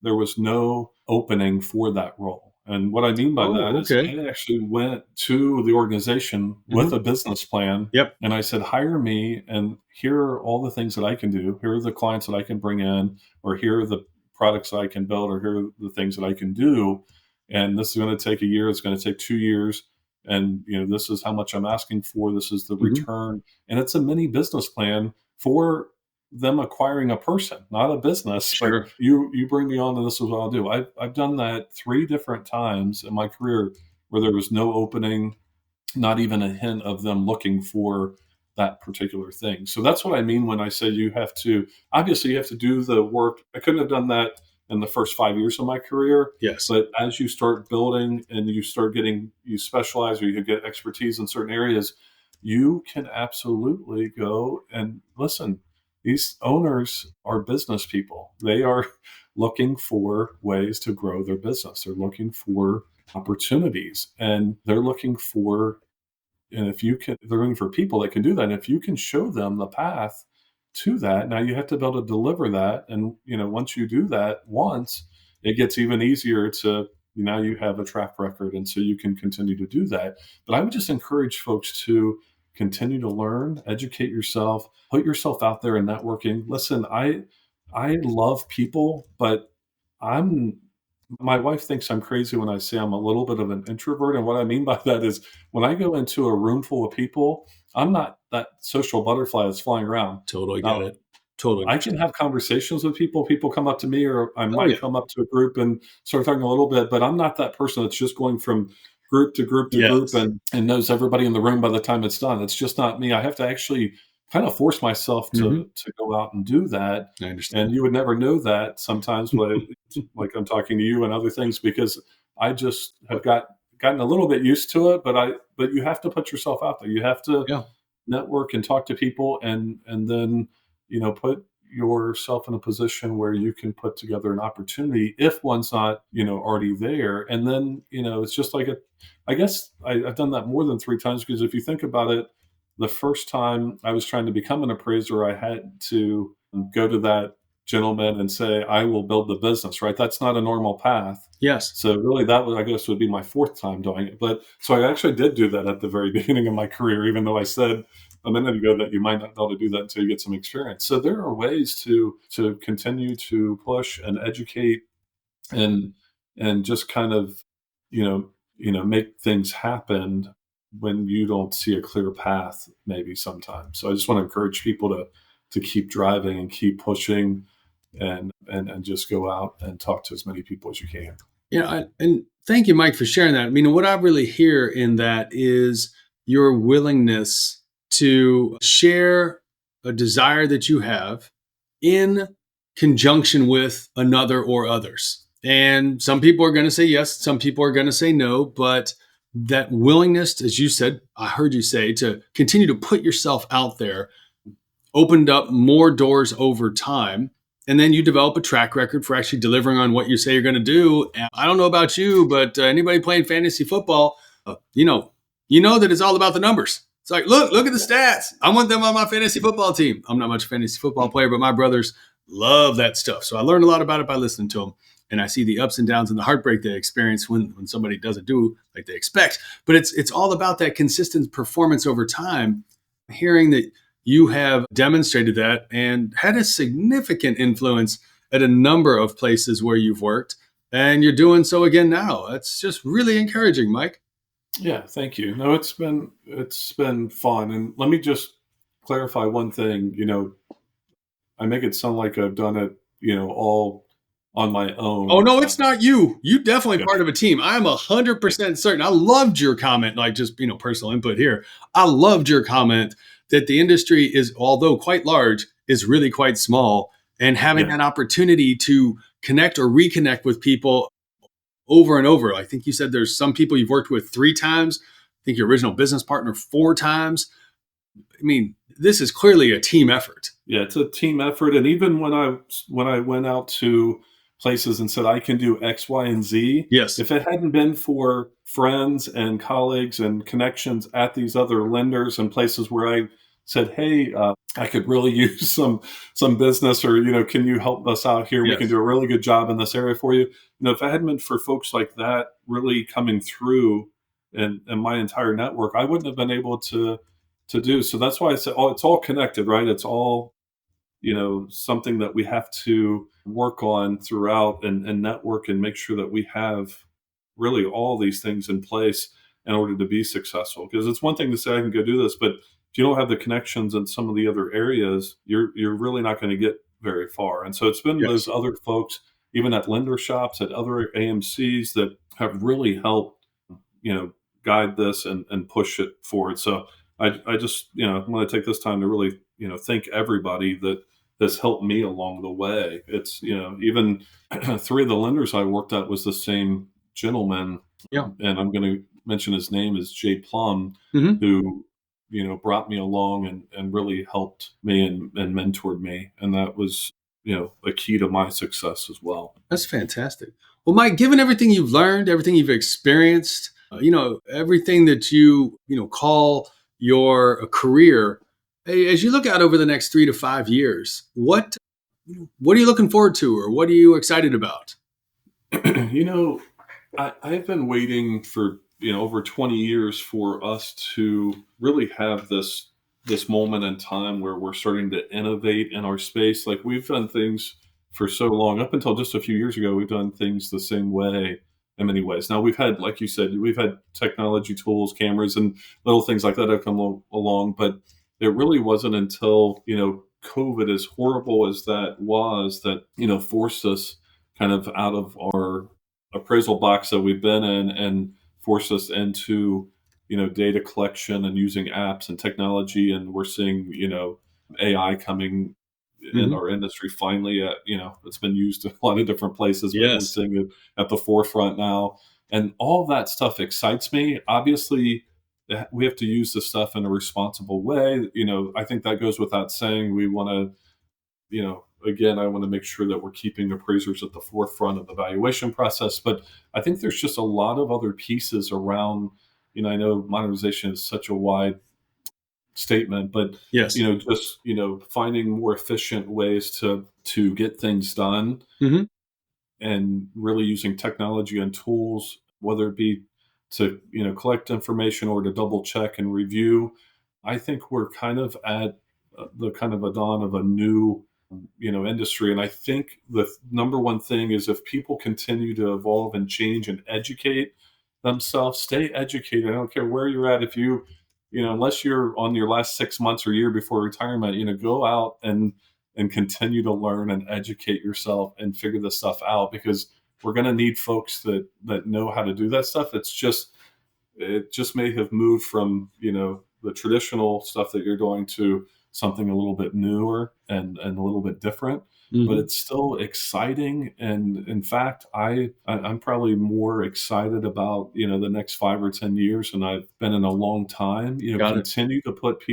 there was no opening for that role. And what I mean by that is, okay. I actually went to the organization with a business plan. Yep. And I said, hire me, and here are all the things that I can do. Here are the clients that I can bring in, or here are the products that I can build, or here are the things that I can do. And this is going to take a year. It's going to take 2 years. And, this is how much I'm asking for. This is the return. And it's a mini business plan for them acquiring a person, not a business. Sure. But you bring me on, and this is what I'll do. I've done that 3 different times in my career, where there was no opening, not even a hint of them looking for that particular thing. So that's what I mean when I say you have to do the work. I couldn't have done that in the first 5 years of my career. Yes. But as you start building and you specialize, or you get expertise in certain areas, you can absolutely go and listen. These owners are business people. They are looking for ways to grow their business. They're looking for opportunities, and they're looking for, they're looking for people that can do that. And if you can show them the path to that, now you have to be able to deliver that. And, once you do that once, it gets even easier to, now you have a track record. And so you can continue to do that. But I would just encourage folks to continue to learn, educate yourself, put yourself out there in networking. Listen, I love people, but my wife thinks I'm crazy when I say I'm a little bit of an introvert. And what I mean by that is, when I go into a room full of people, I'm not that social butterfly that's flying around. Totally get it. Totally. I can have conversations with people. People come up to me, or I might come up to a group and start talking a little bit, but I'm not that person that's just going from group to group to group and knows everybody in the room by the time it's done. It's just not me. I have to actually kind of force myself to go out and do that. I understand. And you would never know that sometimes, like I'm talking to you and other things, because I just have gotten a little bit used to it. But you have to put yourself out there. You have to network and talk to people, and then put yourself in a position where you can put together an opportunity if one's not, already there. And then, it's just like I guess I've done that more than 3 times, because if you think about it, the first time I was trying to become an appraiser, I had to go to that gentleman and say, I will build the business, right? That's not a normal path. Yes. So really that I guess, would be my 4th time doing it. But so I actually did do that at the very beginning of my career, even though I said a minute ago that you might not be able to do that until you get some experience. So there are ways to continue to push and educate and just kind of, make things happen when you don't see a clear path maybe sometimes. So I just want to encourage people to keep driving and keep pushing and just go out and talk to as many people as you can. And thank you, Mike, for sharing that. I mean, what I really hear in that is your willingness to share a desire that you have in conjunction with another or others. And some people are going to say yes, some people are going to say no, but that willingness, as you said, I heard you say, to continue to put yourself out there opened up more doors over time. And then you develop a track record for actually delivering on what you say you're going to do. And I don't know about you, but anybody playing fantasy football, you know that it's all about the numbers. It's like, look at the stats. I want them on my fantasy football team. I'm not much a fantasy football player, but my brothers love that stuff. So I learned a lot about it by listening to them. And I see the ups and downs and the heartbreak they experience when somebody doesn't do like they expect. But it's all about that consistent performance over time. Hearing that you have demonstrated that and had a significant influence at a number of places where you've worked, and you're doing so again now. That's just really encouraging, Mike. Yeah, thank you. No, it's been fun. And let me just clarify one thing. I make it sound like I've done it, all on my own. Oh, no, it's not you. You definitely part of a team. I'm 100% certain. I loved your comment, like just, personal input here. I loved your comment that the industry is, although quite large, is really quite small. And having that opportunity to connect or reconnect with people over and over. I think you said there's some people you've worked with 3 times. I think your original business partner 4 times. I mean, this is clearly a team effort. Yeah, it's a team effort. And even when I went out to places and said, I can do X, Y, and Z. Yes. If it hadn't been for friends and colleagues and connections at these other lenders and places where I said, hey, I could really use some business, or, can you help us out here? Yes. We can do a really good job in this area for you. If it hadn't been for folks like that really coming through and my entire network, I wouldn't have been able to do. So that's why I said, it's all connected, right? It's all, something that we have to work on throughout and network and make sure that we have really all these things in place in order to be successful. Because it's one thing to say, I can go do this, but if you don't have the connections in some of the other areas, you're really not going to get very far. And so it's been those other folks, even at lender shops, at other AMCs, that have really helped, guide this and push it forward. So I just, want to take this time to really, thank everybody that has helped me along the way. It's, even 3 of the lenders I worked at was the same gentleman. Yeah. And I'm going to mention his name is Jay Plum, who, brought me along and really helped me and mentored me. And that was, a key to my success as well. That's fantastic. Well, Mike, given everything you've learned, everything you've experienced, everything that you call your career, as you look out over the next 3 to 5 years, what are you looking forward to, or what are you excited about? I've been waiting for over 20 years for us to really have this moment in time where we're starting to innovate in our space. Like, we've done things for so long, up until just a few years ago, we've done things the same way in many ways. Now, we've had, like you said, we've had technology tools, cameras, and little things like that have come along, but it really wasn't until, COVID, as horrible as that was, that, forced us kind of out of our appraisal box that we've been in and forced us into, data collection and using apps and technology. And we're seeing, AI coming in our industry finally. It's been used in a lot of different places, but we're seeing it at the forefront now. And all that stuff excites me. Obviously, we have to use this stuff in a responsible way. I think that goes without saying. We want to again, I want to make sure that we're keeping appraisers at the forefront of the valuation process. But I think there's just a lot of other pieces around, I know modernization is such a wide statement, but yes, just finding more efficient ways to get things done, mm-hmm. and really using technology and tools, whether it be to collect information or to double check and review. I think we're kind of at the kind of a dawn of a new industry. And I think the number one thing is, if people continue to evolve and change and educate themselves, stay educated. I don't care where you're at. If unless you're on your last 6 months or year before retirement, go out and continue to learn and educate yourself and figure this stuff out, because we're going to need folks that know how to do that stuff. It just may have moved from, the traditional stuff that you're doing to something a little bit newer and a little bit different, mm-hmm. but it's still exciting. And in fact, I'm probably more excited about, the next 5 or 10 years than I've been in a long time. Continue to put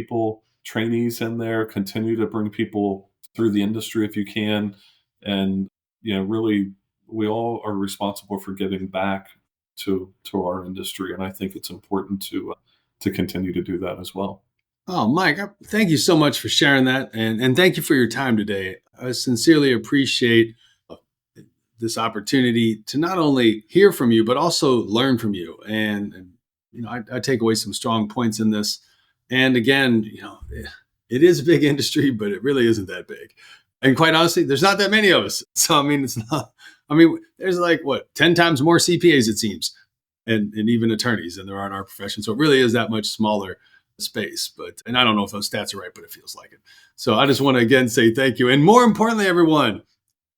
trainees in there, continue to bring people through the industry if you can. And, really, we all are responsible for giving back to our industry. And I think it's important to continue to do that as well. Oh, Mike, thank you so much for sharing that. And thank you for your time today. I sincerely appreciate this opportunity to not only hear from you, but also learn from you. And I take away some strong points in this. And again, it is a big industry, but it really isn't that big. And quite honestly, there's not that many of us. So, there's 10 times more CPAs, it seems, and even attorneys than there are in our profession. So it really is that much smaller space. And I don't know if those stats are right, but it feels like it. So I just want to again say thank you. And more importantly, everyone,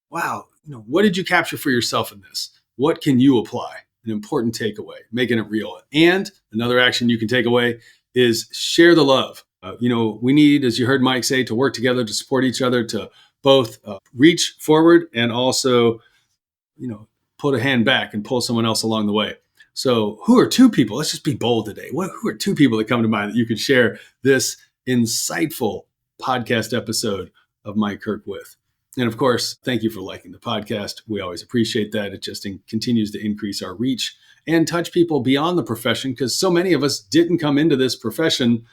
wow, what did you capture for yourself in this? What can you apply? An important takeaway, making it real. And another action you can take away is share the love. We need, as you heard Mike say, to work together, to support each other, to both reach forward and also, put a hand back and pull someone else along the way. So who are 2 people? Let's just be bold today. Who are 2 people that come to mind that you could share this insightful podcast episode of Mike Kirk with? And of course, thank you for liking the podcast. We always appreciate that. It just continues to increase our reach and touch people beyond the profession, because so many of us didn't come into this profession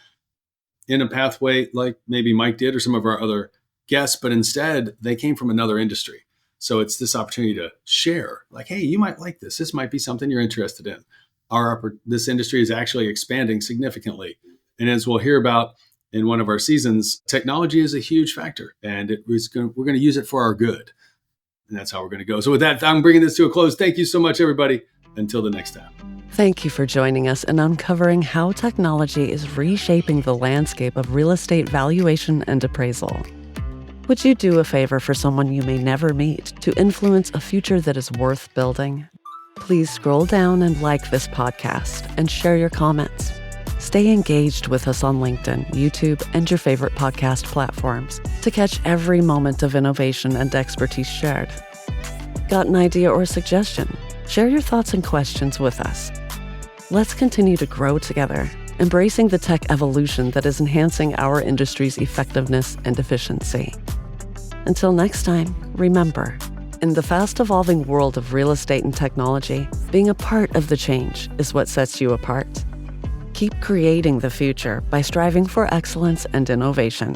in a pathway like maybe Mike did or some of our other guests, but instead they came from another industry. So it's this opportunity to share, hey, you might like this. This might be something you're interested in. This industry is actually expanding significantly. And as we'll hear about in one of our seasons, technology is a huge factor, and we're going to use it for our good. And that's how we're going to go. So with that, I'm bringing this to a close. Thank you so much, everybody. Until the next time. Thank you for joining us in uncovering how technology is reshaping the landscape of real estate valuation and appraisal. Would you do a favor for someone you may never meet to influence a future that is worth building? Please scroll down and like this podcast and share your comments. Stay engaged with us on LinkedIn, YouTube, and your favorite podcast platforms to catch every moment of innovation and expertise shared. Got an idea or a suggestion? Share your thoughts and questions with us. Let's continue to grow together, embracing the tech evolution that is enhancing our industry's effectiveness and efficiency. Until next time, remember, in the fast-evolving world of real estate and technology, being a part of the change is what sets you apart. Keep creating the future by striving for excellence and innovation.